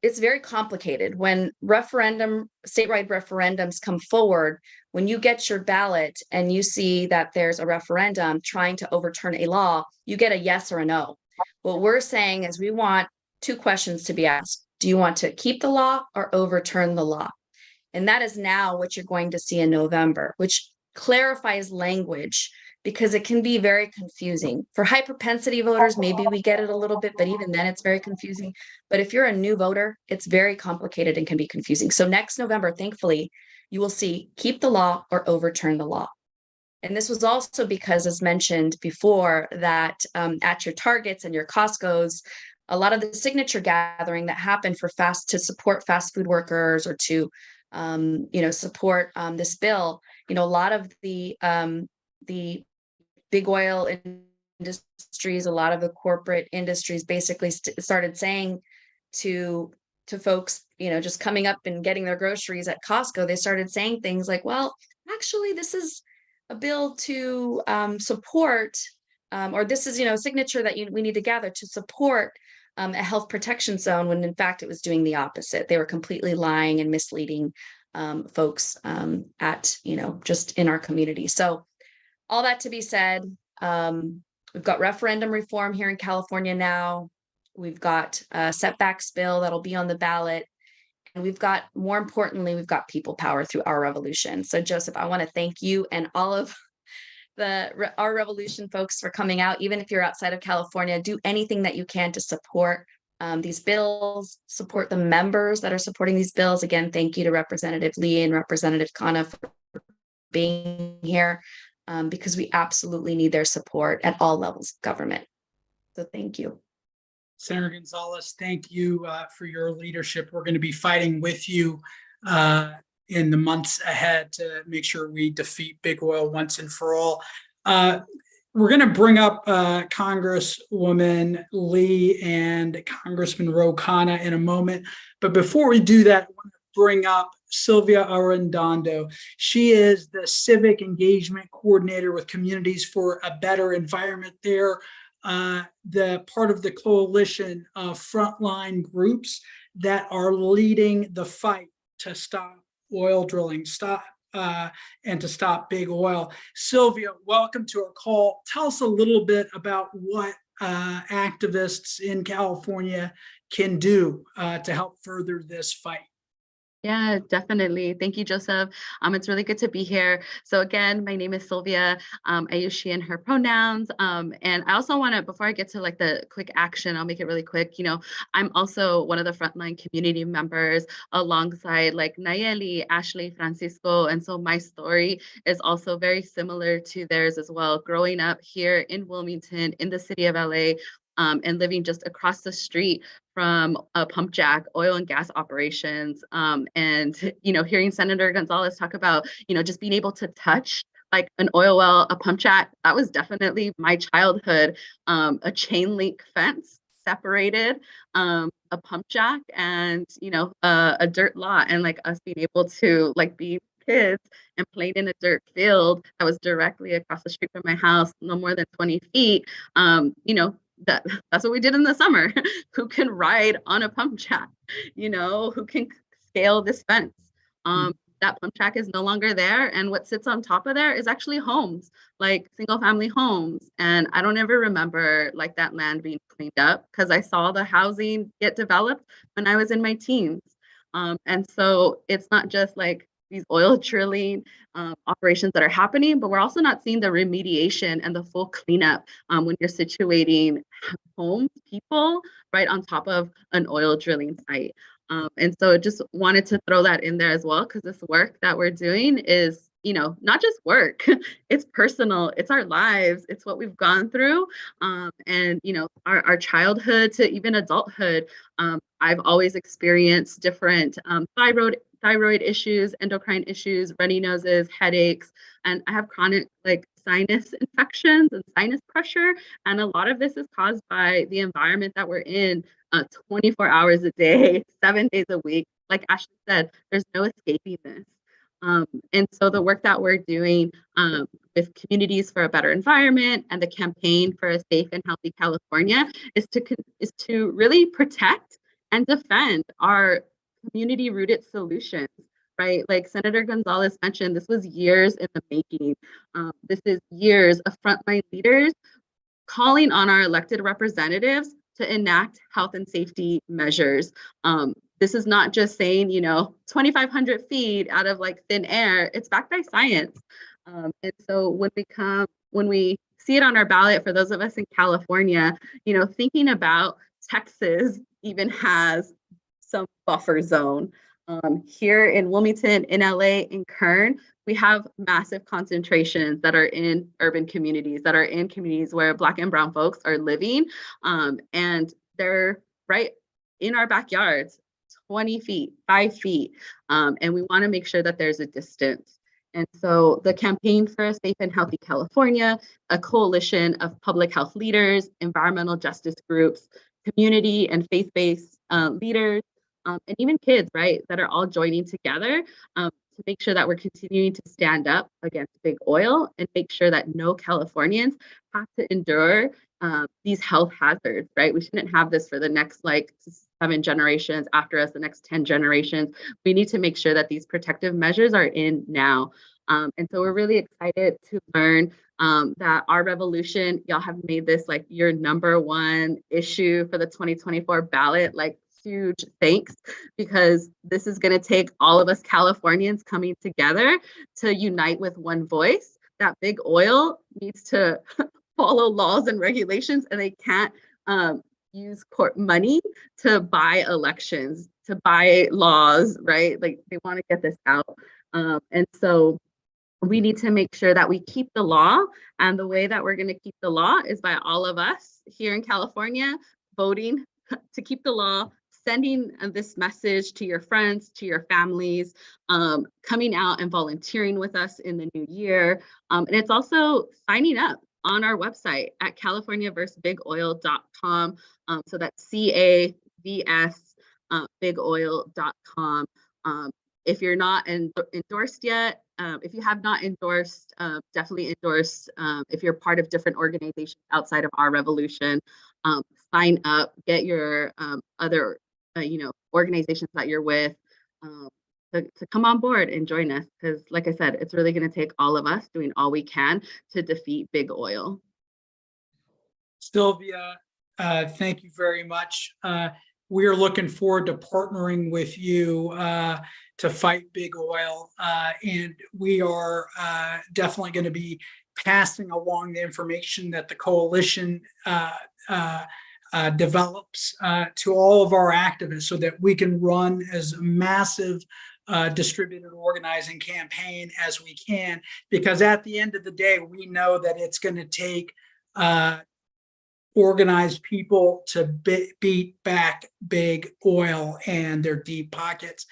it's very complicated. When statewide referendums come forward, when you get your ballot and you see that there's a referendum trying to overturn a law, you get a yes or a no. What we're saying is we want two questions to be asked. Do you want to keep the law or overturn the law? And that is now what you're going to see in November, which clarifies language because it can be very confusing. For high propensity voters, maybe we get it a little bit, but even then it's very confusing. But if you're a new voter, it's very complicated and can be confusing. So next November, thankfully, you will see keep the law or overturn the law. And this was also because, as mentioned before, that at your Targets and your Costco's, a lot of the signature gathering that happened to support fast food workers or to, support this bill, a lot of the big oil industries, a lot of the corporate industries basically started saying to folks, just coming up and getting their groceries at Costco, they started saying things like, well, actually, this is a bill to support, or this is, a signature that we need to gather to support a health protection zone, when in fact it was doing the opposite. They were completely lying and misleading folks just in our community. So all that to be said, we've got referendum reform here in California now. We've got a setbacks bill that'll be on the ballot. And more importantly, we've got people power through our revolution. So Joseph, I want to thank you and all of our revolution folks for coming out. Even if you're outside of California, do anything that you can to support these bills, support the members that are supporting these bills. Again, thank you to Representative Lee and Representative Khanna for being here, because we absolutely need their support at all levels of government. So thank you. Senator Gonzalez, thank you for your leadership. We're going to be fighting with you in the months ahead to make sure we defeat big oil once and for all. We're going to bring up Congresswoman Lee and Congressman Khanna in a moment. But before we do that, I want to bring up Sylvia Arredondo. She is the Civic Engagement Coordinator with Communities for a Better Environment there. The part of the coalition of frontline groups that are leading the fight to stop oil drilling, and to stop big oil. Sylvia, welcome to our call. Tell us a little bit about what activists in California can do to help further this fight. Yeah, definitely. Thank you, Joseph. It's really good to be here. So again, my name is Sylvia. I use she and her pronouns. And I also want to, before I get to like the quick action, I'll make it really quick. I'm also one of the frontline community members alongside like Nayeli, Ashley, Francisco. And so my story is also very similar to theirs as well. Growing up here in Wilmington, in the city of LA, and living just across the street from a pump jack, oil and gas operations. And, hearing Senator Gonzalez talk about, just being able to touch like an oil well, a pump jack, that was definitely my childhood. A chain link fence separated a pump jack and, a dirt lot, and like us being able to like be kids and played in a dirt field that was directly across the street from my house, no more than 20 feet. That's what we did in the summer. Who can ride on a pump jack? Who can scale this fence? that pump track is no longer there. And what sits on top of there is actually homes, like single family homes. And I don't ever remember like that land being cleaned up because I saw the housing get developed when I was in my teens. And so it's not just like these oil drilling operations that are happening, but we're also not seeing the remediation and the full cleanup when you're situating homes, people right on top of an oil drilling site. And so just wanted to throw that in there as well, because this work that we're doing is, you know, not just work, it's personal, it's our lives, it's what we've gone through. And, you know, our childhood to even adulthood. I've always experienced different thyroid issues, endocrine issues, runny noses, headaches, and I have chronic like sinus infections and sinus pressure. And a lot of this is caused by the environment that we're in 24 hours a day, 7 days a week. Like Ashley said, there's no escaping this. And so the work that we're doing with Communities for a Better Environment and the campaign for a safe and healthy California is to really protect and defend our community-rooted solutions, right? Like Senator Gonzalez mentioned, this was years in the making. This is years of frontline leaders calling on our elected representatives to enact health and safety measures. This is not just saying, you know, 2,500 feet out of like thin air, it's backed by science. And so when we see it on our ballot, for those of us in California, you know, thinking about Texas even has some buffer zone. Here in Wilmington, in LA, in Kern, we have massive concentrations that are in urban communities, that are in communities where Black and Brown folks are living. And they're right in our backyards, 20 feet, 5 feet. And we want to make sure that there's a distance. And so the Campaign for a Safe and Healthy California, a coalition of public health leaders, environmental justice groups, community and faith-based leaders, and even kids, right, that are all joining together to make sure that we're continuing to stand up against big oil and make sure that no Californians have to endure these health hazards, right? We shouldn't have this for the next like 7 generations after us, the next 10 generations. We need to make sure that these protective measures are in now. And so we're really excited to learn that our revolution, y'all have made this like your #1 issue for the 2024 ballot. Like, huge thanks, because this is going to take all of us Californians coming together to unite with one voice. That big oil needs to follow laws and regulations, and they can't use court money to buy elections, to buy laws, right? Like, they want to get this out. And so we need to make sure that we keep the law, and the way that we're going to keep the law is by all of us here in California voting to keep the law, sending this message to your friends, to your families, coming out and volunteering with us in the new year. And it's also signing up on our website at californiaversusbigoil.com. So that's CAVS bigoil.com. If you're not endorsed yet, if you have not endorsed, definitely endorse. If you're part of different organizations outside of our revolution, sign up, get your other organizations that you're with to come on board and join us. Because like I said, it's really going to take all of us doing all we can to defeat big oil. Sylvia, thank you very much. We are looking forward to partnering with you to fight big oil. And we are definitely going to be passing along the information that the coalition develops to all of our activists so that we can run as a massive distributed organizing campaign as we can, because at the end of the day, we know that it's going to take organized people to beat back big oil and their deep pockets.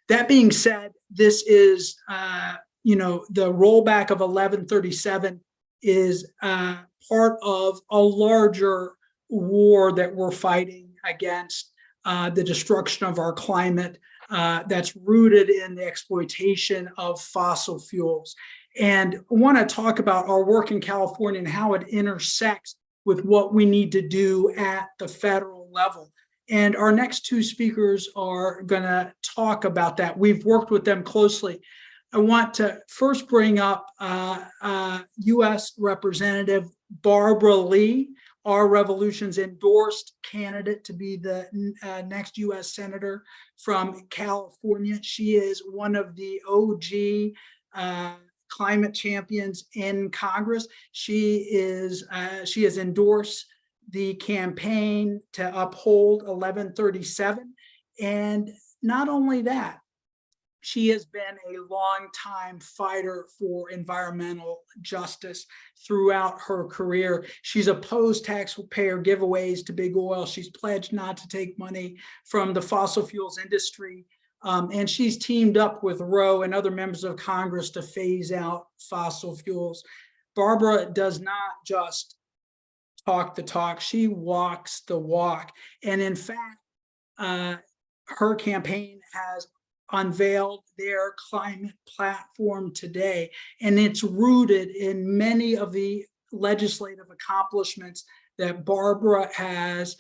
That being said, this is, the rollback of 1137 is part of a larger war that we're fighting against, the destruction of our climate that's rooted in the exploitation of fossil fuels. And I want to talk about our work in California and how it intersects with what we need to do at the federal level. And our next two speakers are going to talk about that. We've worked with them closely. I want to first bring up U.S. Representative Barbara Lee, Our Revolution's endorsed candidate to be the next U.S. Senator from California. She is one of the OG climate champions in Congress. She has endorsed the campaign to uphold 1137. And not only that, she has been a longtime fighter for environmental justice throughout her career. She's opposed taxpayer giveaways to big oil. She's pledged not to take money from the fossil fuels industry. And she's teamed up with Roe and other members of Congress to phase out fossil fuels. Barbara does not just talk the talk, she walks the walk. And in fact, her campaign has unveiled their climate platform today, and it's rooted in many of the legislative accomplishments that Barbara has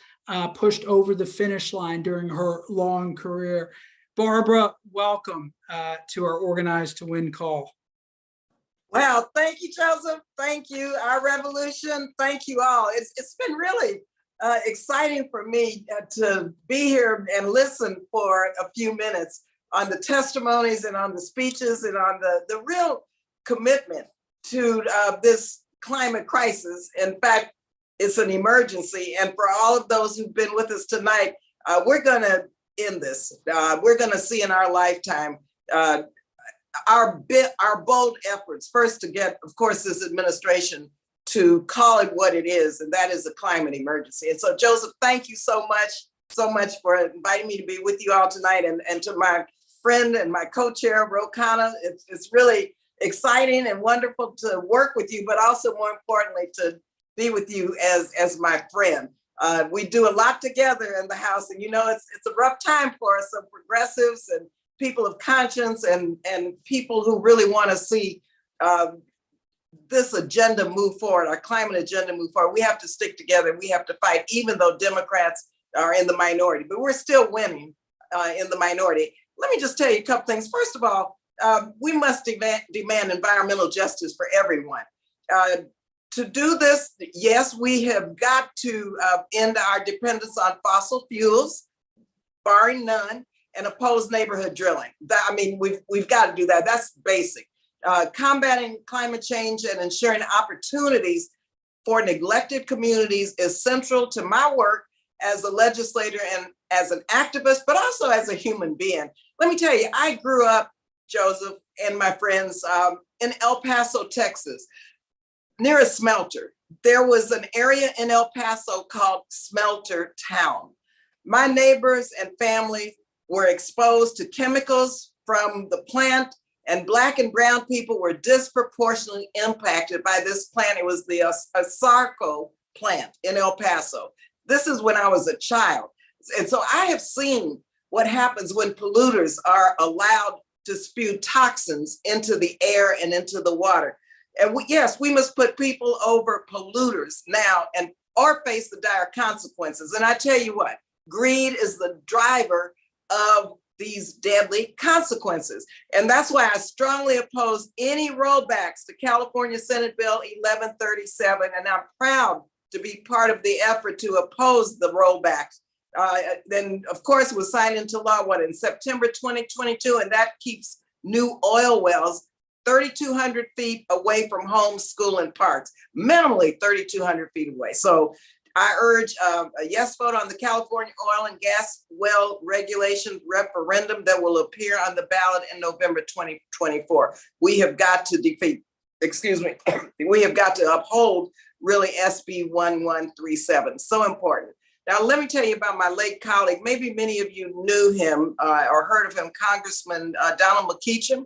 pushed over the finish line during her long career. Barbara, welcome to our Organize to Win call. Wow, thank you, Joseph. Thank you, Our Revolution. Thank you all. It's been really exciting for me to be here and listen for a few minutes on the testimonies and on the speeches and on the real commitment to this climate crisis. In fact, it's an emergency. And for all of those who've been with us tonight, we're going to end this. We're going to see in our lifetime our bold efforts, first to get, of course, this administration to call it what it is, and that is a climate emergency. And so, Joseph, thank you so much for inviting me to be with you all tonight, and to my friend and my co-chair, Khanna. It's really exciting and wonderful to work with you, but also more importantly, to be with you as my friend. We do a lot together in the House, and you know, it's a rough time for us, some progressives and people of conscience and people who really want to see this agenda move forward, our climate agenda move forward. We have to stick together. We have to fight, even though Democrats are in the minority, but we're still winning in the minority. Let me just tell you a couple things. First of all, we must demand environmental justice for everyone. To do this, yes, we have got to end our dependence on fossil fuels, barring none, and oppose neighborhood drilling. I mean, we've got to do that. That's basic. Combating climate change and ensuring opportunities for neglected communities is central to my work as a legislator and as an activist, but also as a human being. Let me tell you, I grew up, Joseph and my friends, in El Paso, Texas, near a smelter. There was an area in El Paso called Smelter Town. My neighbors and family were exposed to chemicals from the plant, and Black and brown people were disproportionately impacted by this plant. It was the Asarco plant in El Paso. This is when I was a child. And so I have seen what happens when polluters are allowed to spew toxins into the air and into the water. And yes, we must put people over polluters now or face the dire consequences. And I tell you what, greed is the driver of these deadly consequences. And that's why I strongly oppose any rollbacks to California Senate Bill 1137. And I'm proud to be part of the effort to oppose the rollbacks. Then, of course, it was signed into law, in September 2022, and that keeps new oil wells 3,200 feet away from homes, school, and parks, minimally 3,200 feet away. So I urge a yes vote on the California oil and gas well regulation referendum that will appear on the ballot in November 2024. We have got to we have got to uphold really SB 1137. So important. Now, let me tell you about my late colleague. Maybe many of you knew him or heard of him, Congressman Donald McKeachum.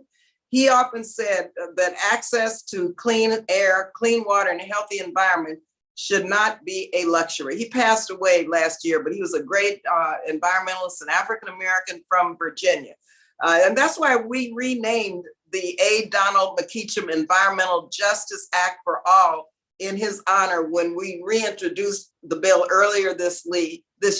He often said that access to clean air, clean water, and a healthy environment should not be a luxury. He passed away last year, but he was a great environmentalist and African-American from Virginia. And that's why we renamed the A. Donald McKeachum Environmental Justice Act for All in his honor when we reintroduced the bill earlier this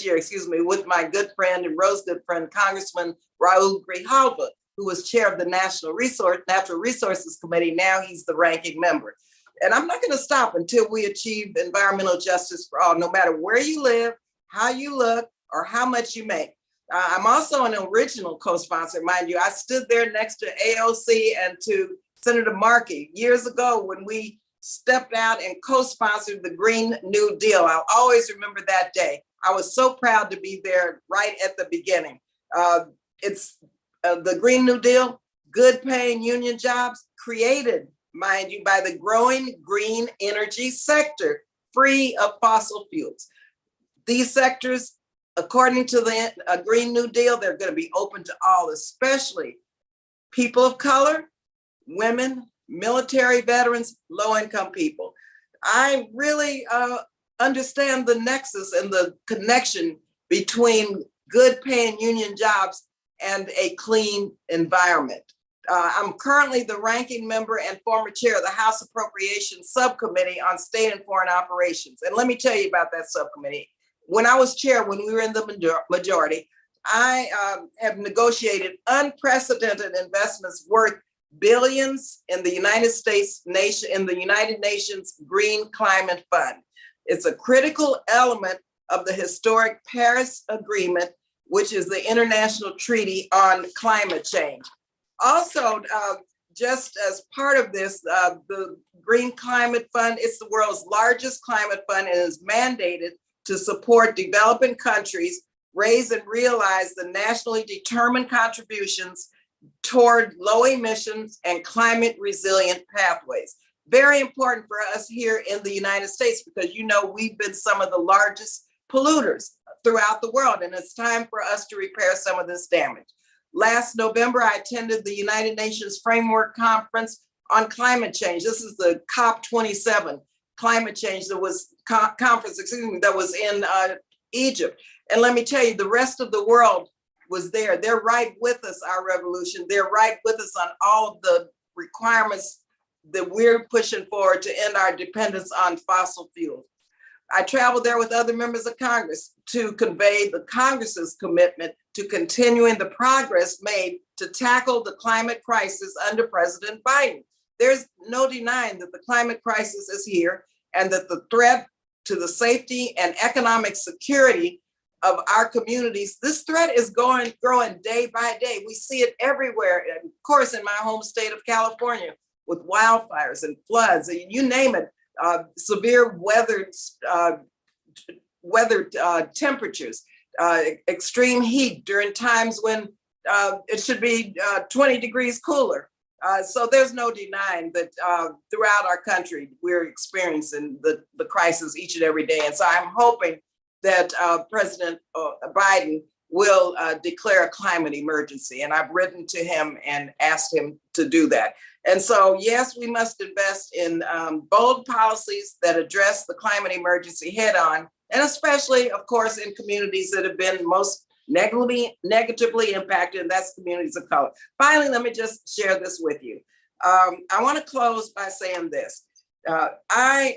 year, with my good friend and Rose good friend, Congressman Raul Grijalva, who was chair of the Natural Resources Committee. Now he's the ranking member. And I'm not going to stop until we achieve environmental justice for all, no matter where you live, how you look, or how much you make. I'm also an original co-sponsor, mind you. I stood there next to AOC and to Senator Markey years ago when we stepped out and co-sponsored the Green New Deal. I'll always remember that day. I was so proud to be there right at the beginning. It's the Green New Deal, good paying union jobs created, mind you, by the growing green energy sector, free of fossil fuels. These sectors, according to the Green New Deal, they're going to be open to all, especially people of color, women, military veterans, low-income people. I really understand the nexus and the connection between good paying union jobs and a clean environment. I'm currently the ranking member and former chair of the House Appropriations Subcommittee on State and Foreign Operations. And let me tell you about that subcommittee. When I was chair, when we were in the majority, I have negotiated unprecedented investments worth billions in the United Nations Green Climate Fund. It's a critical element of the historic Paris Agreement, which is the international treaty on climate change. Also, just as part of this, the Green Climate Fund, it's the world's largest climate fund and is mandated to support developing countries raise and realize the nationally determined contributions toward low emissions and climate resilient pathways. Very important for us here in the United States because we've been some of the largest polluters throughout the world, and it's time for us to repair some of this damage. Last November, I attended the United Nations Framework Conference on Climate Change. This is the COP27 climate change that was that was in Egypt. And let me tell you, the rest of the world was there. They're right with us, our revolution. They're right with us on all of the requirements that we're pushing forward to end our dependence on fossil fuels. I traveled there with other members of Congress to convey the Congress's commitment to continuing the progress made to tackle the climate crisis under President Biden. There's no denying that the climate crisis is here and that the threat to the safety and economic security of our communities, this threat is growing day by day. We see it everywhere. And of course, in my home state of California, with wildfires and floods, and you name it, severe weather temperatures, extreme heat during times when it should be 20 degrees cooler. So there's no denying that throughout our country, we're experiencing the crisis each and every day. And so I'm hoping that President Biden will declare a climate emergency. And I've written to him and asked him to do that. And so, yes, we must invest in bold policies that address the climate emergency head on, and especially, of course, in communities that have been most negatively impacted, and that's communities of color. Finally, let me just share this with you. I want to close by saying this. I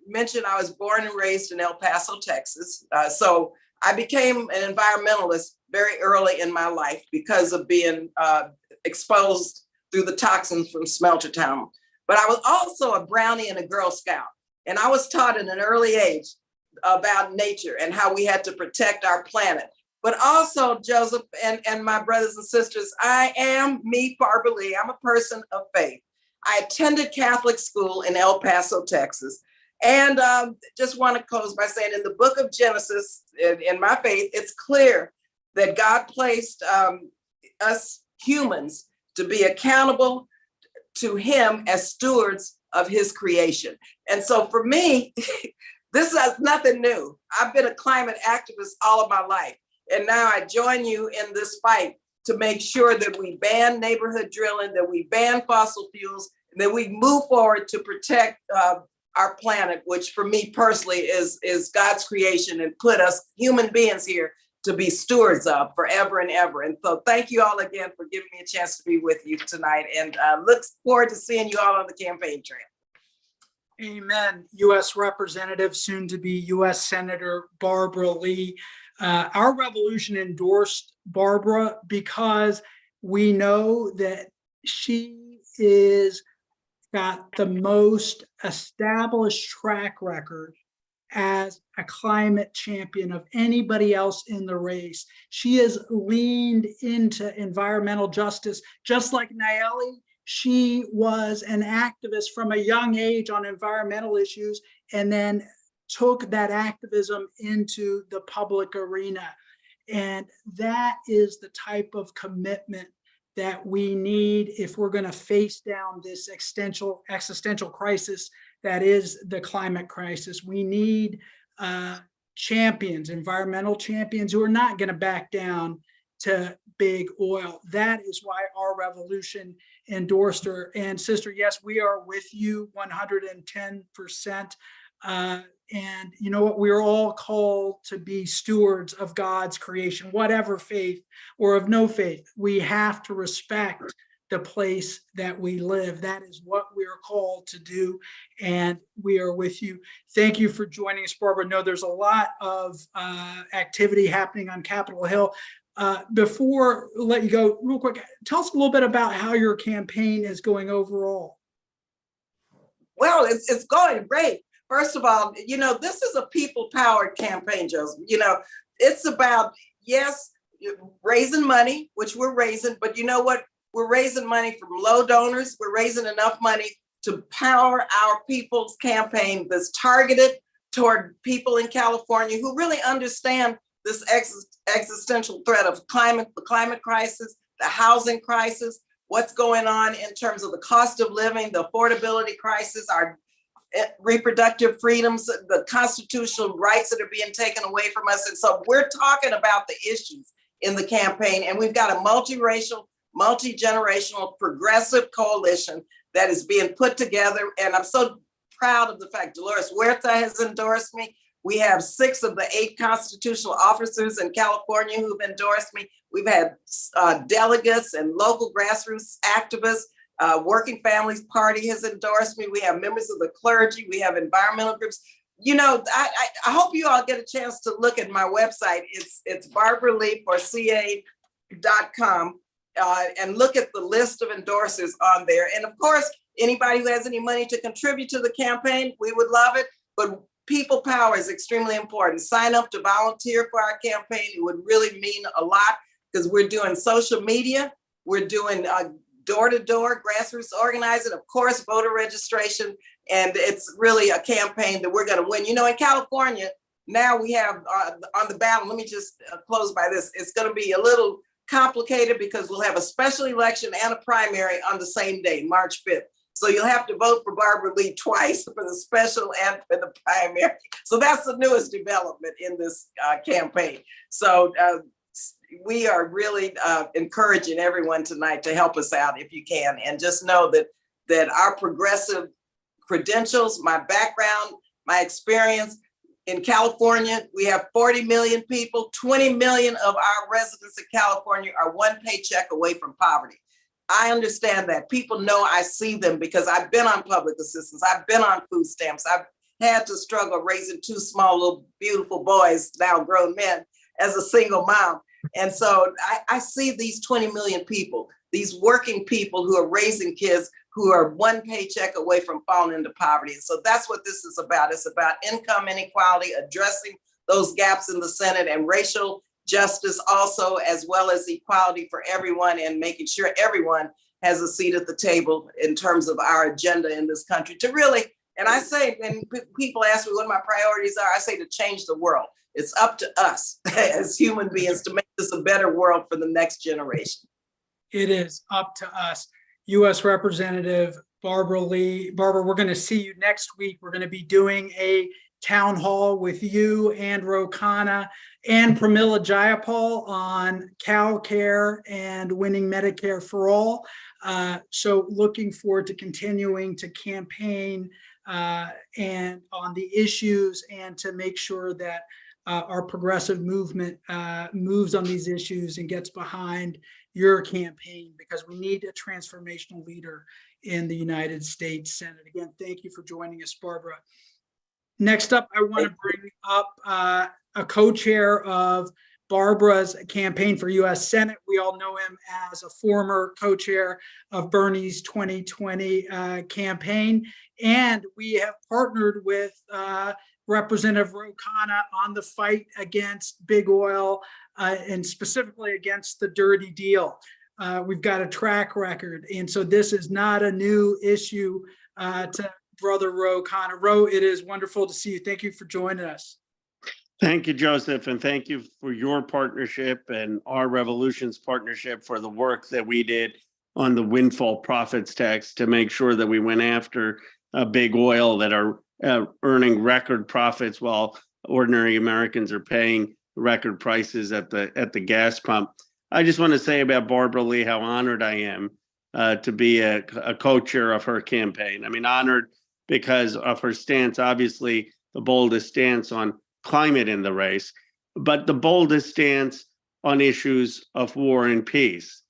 mentioned I was born and raised in El Paso, Texas. So I became an environmentalist very early in my life because of being exposed through the toxins from Smelter Town. But I was also a Brownie and a Girl Scout. And I was taught at an early age about nature and how we had to protect our planet. But also, Joseph and my brothers and sisters, I am me, Barbara Lee. I'm a person of faith. I attended Catholic school in El Paso, Texas. And just want to close by saying in the book of Genesis, in my faith, it's clear that God placed us humans to be accountable to him as stewards of his creation. And so for me, this is nothing new. I've been a climate activist all of my life. And now I join you in this fight to make sure that we ban neighborhood drilling, that we ban fossil fuels, and that we move forward to protect our planet, which for me personally is God's creation and put us human beings here to be stewards of forever and ever. And so thank you all again for giving me a chance to be with you tonight, and look forward to seeing you all on the campaign trail. Amen. U.S. Representative, soon to be U.S. Senator Barbara Lee. Our revolution endorsed Barbara because we know that she is got the most established track record as a climate champion of anybody else in the race. She has leaned into environmental justice, just like Nayeli. She was an activist from a young age on environmental issues and then took that activism into the public arena. And that is the type of commitment that we need if we're going to face down this existential crisis that is the climate crisis. We need champions, environmental champions who are not going to back down to big oil. That is why our revolution endorsed her. And sister, yes, we are with you 110%. And you know what? We're all called to be stewards of God's creation, whatever faith or of no faith. We have to respect the place that we live. That is what we are called to do. And we are with you. Thank you for joining us, Barbara. No, there's a lot of activity happening on Capitol Hill. Before I let you go, real quick, tell us a little bit about how your campaign is going overall. Well, it's going great. First of all, you know, this is a people-powered campaign, Joseph. You know, it's about, yes, raising money, which we're raising, but you know what? We're raising money from low donors. We're raising enough money to power our people's campaign that's targeted toward people in California who really understand this existential threat of the climate crisis, the housing crisis, what's going on in terms of the cost of living, the affordability crisis, our reproductive freedoms, the constitutional rights that are being taken away from us. And so we're talking about the issues in the campaign, and we've got a multiracial, multi-generational, progressive coalition that is being put together. And I'm so proud of the fact Dolores Huerta has endorsed me. We have 6 of the 8 constitutional officers in California who've endorsed me. We've had delegates and local grassroots activists. Working Families Party has endorsed me. We have members of the clergy. We have environmental groups. You know, I hope you all get a chance to look at my website. It's barbaraleeforca.com and look at the list of endorsers on there. And of course, anybody who has any money to contribute to the campaign, we would love it. But people power is extremely important. Sign up to volunteer for our campaign. It would really mean a lot because we're doing social media. We're doing door-to-door grassroots organizing, of course, voter registration. And it's really a campaign that we're going to win. You know, in California, now we have on the ballot, let me just close by this. It's going to be a little complicated because we'll have a special election and a primary on the same day, March 5th. So you'll have to vote for Barbara Lee twice for the special and for the primary. So that's the newest development in this campaign. So we are really encouraging everyone tonight to help us out if you can. And just know that our progressive credentials, my background, my experience in California, we have 40 million people. 20 million of our residents in California are one paycheck away from poverty. I understand that. People know I see them because I've been on public assistance. I've been on food stamps. I've had to struggle raising 2 small little beautiful boys, now grown men, as a single mom. And so I see these 20 million people, these working people who are raising kids who are one paycheck away from falling into poverty. And so that's what this is about. It's about income inequality, addressing those gaps in the Senate, and racial justice also, as well as equality for everyone, and making sure everyone has a seat at the table in terms of our agenda in this country to really, and I say, when people ask me what my priorities are, I say to change the world. It's up to us as human beings to make this a better world for the next generation. It is up to us. U.S. Representative Barbara Lee. Barbara, we're going to see you next week. We're going to be doing a town hall with you and Khanna and Pramila Jayapal on cow care and winning Medicare for all. So looking forward to continuing to campaign and on the issues, and to make sure that our progressive movement moves on these issues and gets behind your campaign, because we need a transformational leader in the United States Senate. Again, thank you for joining us, Barbara. Next up, I want to bring up a co-chair of Barbara's campaign for U.S. Senate. We all know him as a former co-chair of Bernie's 2020 campaign. And we have partnered with Representative Khanna on the fight against big oil and specifically against the dirty deal. We've got a track record. And so this is not a new issue to Brother Khanna. it is wonderful to see you. Thank you for joining us. Thank you, Joseph, and thank you for your partnership and our Revolution's partnership for the work that we did on the windfall profits tax to make sure that we went after big oil that are earning record profits while ordinary Americans are paying record prices at the gas pump. I just want to say about Barbara Lee how honored I am to be a co-chair of her campaign. I mean, honored because of her stance, obviously the boldest stance on climate in the race, but the boldest stance on issues of war and peace.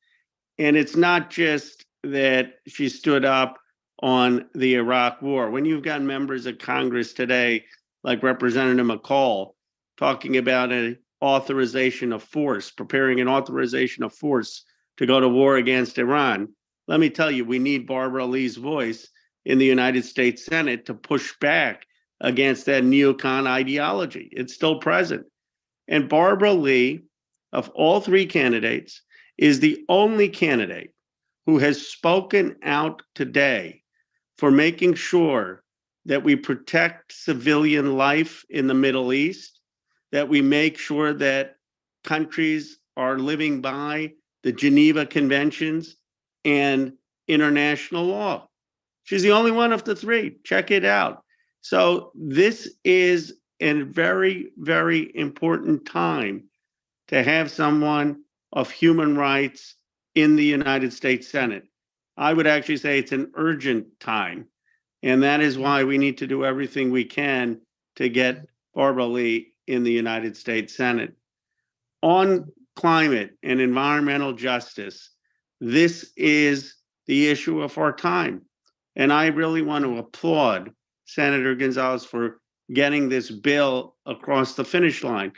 And it's not just that she stood up on the Iraq war. When you've got members of Congress today, like Representative McCall, talking about an authorization of force, preparing an authorization of force to go to war against Iran, let me tell you, we need Barbara Lee's voice in the United States Senate to push back against that neocon ideology. It's still present. And Barbara Lee, of all three candidates, is the only candidate who has spoken out today for making sure that we protect civilian life in the Middle East, that we make sure that countries are living by the Geneva Conventions and international law. She's the only one of the three. Check it out. So this is a very, very important time to have someone of human rights in the United States Senate. I would actually say it's an urgent time. And that is why we need to do everything we can to get Barbara Lee in the United States Senate. On climate and environmental justice, this is the issue of our time. And I really want to applaud Senator Gonzalez for getting this bill across the finish line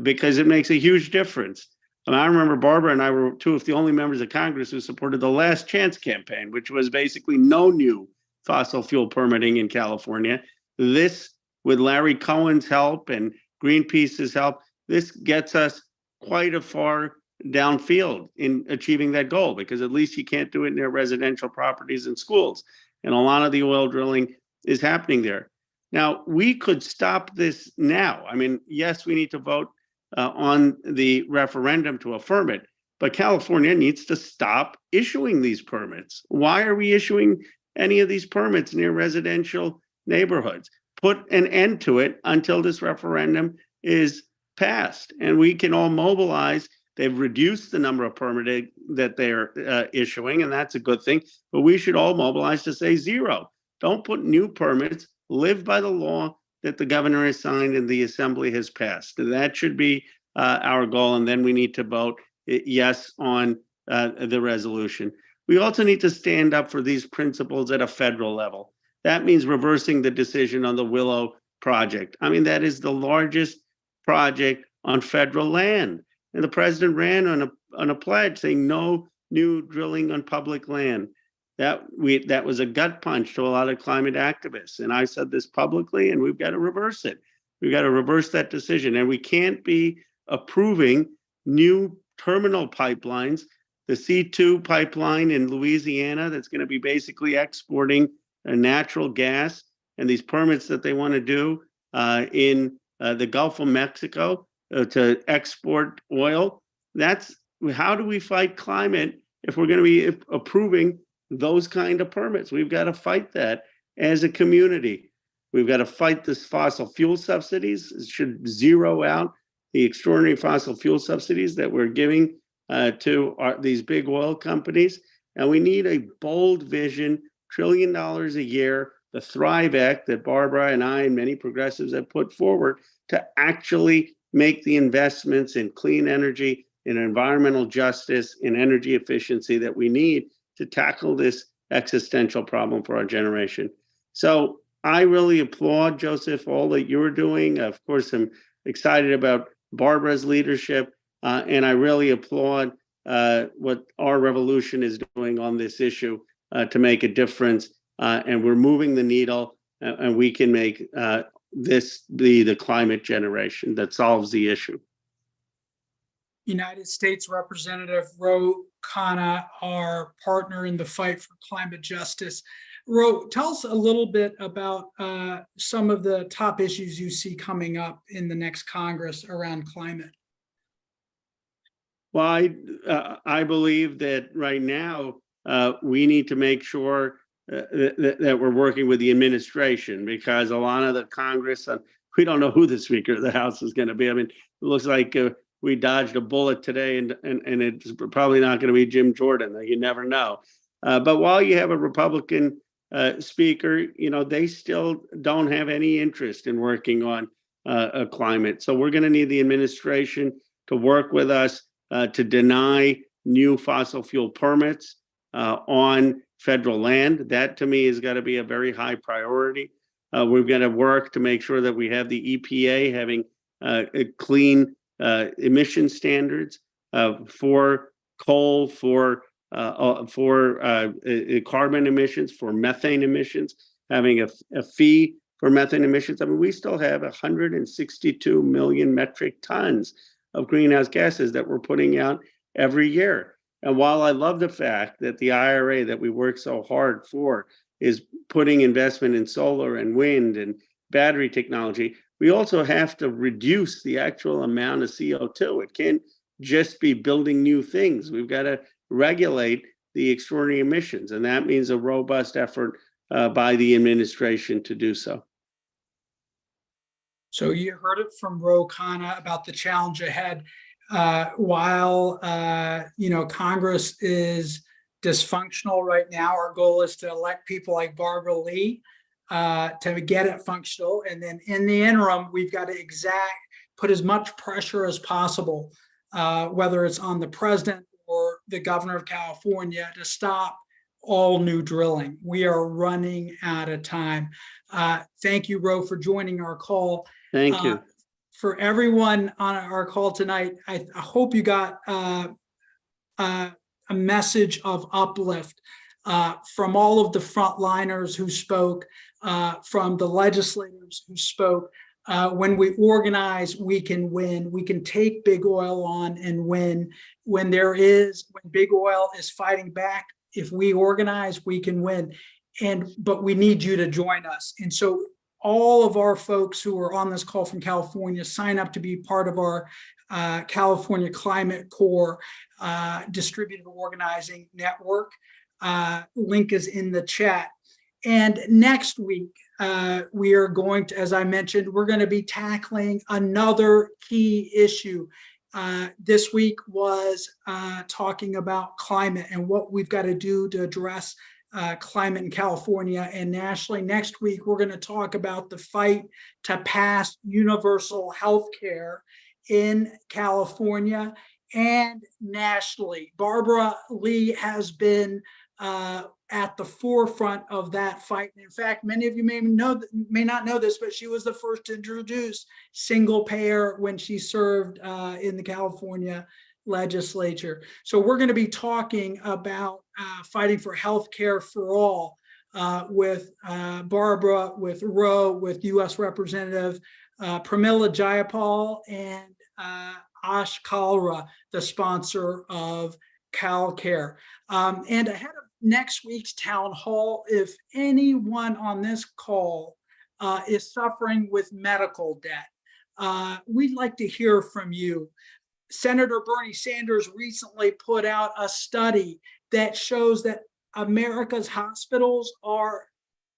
because it makes a huge difference. And I remember Barbara and I were two of the only members of Congress who supported the Last Chance campaign, which was basically no new fossil fuel permitting in California. This, with Larry Cohen's help and Greenpeace's help, this gets us quite a far downfield in achieving that goal because at least you can't do it near residential properties and schools. And a lot of the oil drilling is happening there. Now, we could stop this now. I mean, yes, we need to vote on the referendum to affirm it, but California needs to stop issuing these permits. Why are we issuing any of these permits near residential neighborhoods? Put an end to it until this referendum is passed, and we can all mobilize. They've reduced the number of permitting that they're issuing, and that's a good thing, but we should all mobilize to say zero. Don't put new permits, live by the law that the governor has signed and the assembly has passed. That should be our goal, and then we need to vote yes on the resolution. We also need to stand up for these principles at a federal level. That means reversing the decision on the Willow project. I mean, that is the largest project on federal land. And the president ran on a pledge saying no new drilling on public land. That was a gut punch to a lot of climate activists. And I said this publicly, and we've got to reverse it. We've got to reverse that decision. And we can't be approving new terminal pipelines. The C2 pipeline in Louisiana that's going to be basically exporting natural gas, and these permits that they want to do in the Gulf of Mexico to export oil. That's how do we fight climate if we're going to be approving those kind of permits? We've got to fight that as a community. We've got to fight this fossil fuel subsidies. It should zero out the extraordinary fossil fuel subsidies that we're giving to these big oil companies. And we need a bold vision, $1 trillion a year, the Thrive Act that Barbara and I and many progressives have put forward to actually make the investments in clean energy, in environmental justice, in energy efficiency that we need to tackle this existential problem for our generation. So I really applaud, Joseph, all that you're doing. Of course, I'm excited about Barbara's leadership, and I really applaud what Our Revolution is doing on this issue to make a difference. And we're moving the needle, and we can make this be the climate generation that solves the issue. United States Representative Ro Khanna, our partner in the fight for climate justice. Ro, tell us a little bit about some of the top issues you see coming up in the next Congress around climate. Well, I believe that right now we need to make sure that we're working with the administration, because a lot of the Congress, we don't know who the Speaker of the House is going to be. I mean, it looks like we dodged a bullet today, and it's probably not going to be Jim Jordan. You never know. But while you have a Republican Speaker, you know, they still don't have any interest in working on climate. So we're going to need the administration to work with us to deny new fossil fuel permits on federal land. That, to me, has got to be a very high priority. We've got to work to make sure that we have the EPA having clean emission standards for coal, for carbon emissions, for methane emissions, having a fee for methane emissions. I mean, we still have 162 million metric tons of greenhouse gases that we're putting out every year. And while I love the fact that the IRA that we work so hard for is putting investment in solar and wind and battery technology, we also have to reduce the actual amount of CO2. It can't just be building new things. We've got to regulate the extraordinary emissions, and that means a robust effort by the administration to do so. So you heard it from Ro Khanna about the challenge ahead. While you know, Congress is dysfunctional right now, our goal is to elect people like Barbara Lee to get it functional, and then in the interim, we've got to put as much pressure as possible, whether it's on the president or the governor of California, to stop all new drilling. We are running out of time. Thank you, Ro, for joining our call. Thank you. For everyone on our call tonight, I hope you got a message of uplift from all of the frontliners who spoke, from the legislators who spoke. When we organize, we can win. We can take big oil on and win. When big oil is fighting back, if we organize, we can win. But we need you to join us. And so all of our folks who are on this call from California, sign up to be part of our California Climate Corps distributed organizing network. Link is in the chat. And next week, we are going to, as I mentioned, we're going to be tackling another key issue. This week was talking about climate and what we've got to do to address climate in California and nationally. Next week, we're going to talk about the fight to pass universal health care in California and nationally. Barbara Lee has been at the forefront of that fight. And in fact, many of you may not know this, but she was the first to introduce single payer when she served in the California legislature. So we're going to be talking about fighting for health care for all with Barbara, with Ro, with U.S. Representative Pramila Jayapal, and Ash Kalra, the sponsor of CalCare. And ahead of next week's town hall, if anyone on this call is suffering with medical debt, we'd like to hear from you. Senator Bernie Sanders recently put out a study that shows that America's hospitals are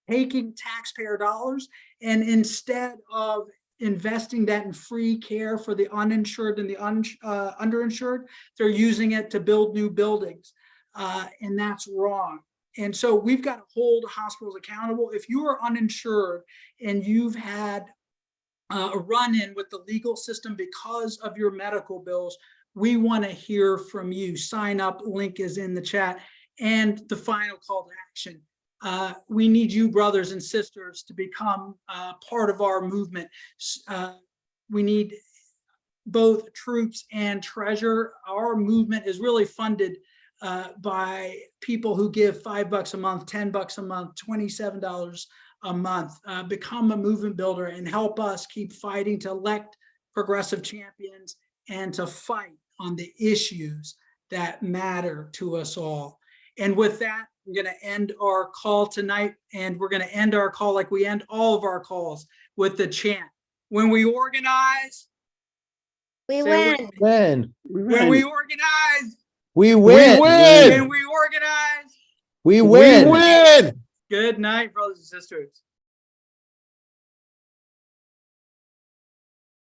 taking taxpayer dollars, and instead of investing that in free care for the uninsured and the underinsured, they're using it to build new buildings. And that's wrong. And so we've got to hold hospitals accountable. If you are uninsured and you've had a run-in with the legal system because of your medical bills, we want to hear from you. Sign up, link is in the chat. And the final call to action. We need you, brothers and sisters, to become part of our movement. We need both troops and treasure. Our movement is really funded by people who give $5 a month, $10 a month, $27 a month. Become a movement builder and help us keep fighting to elect progressive champions and to fight on the issues that matter to us all. And with that, we're going to end our call tonight, and we're going to end our call like we end all of our calls with the chant. When we organize, We say win. Win. when we organize, We when win. we organize, We we win. win. Good night, brothers and sisters.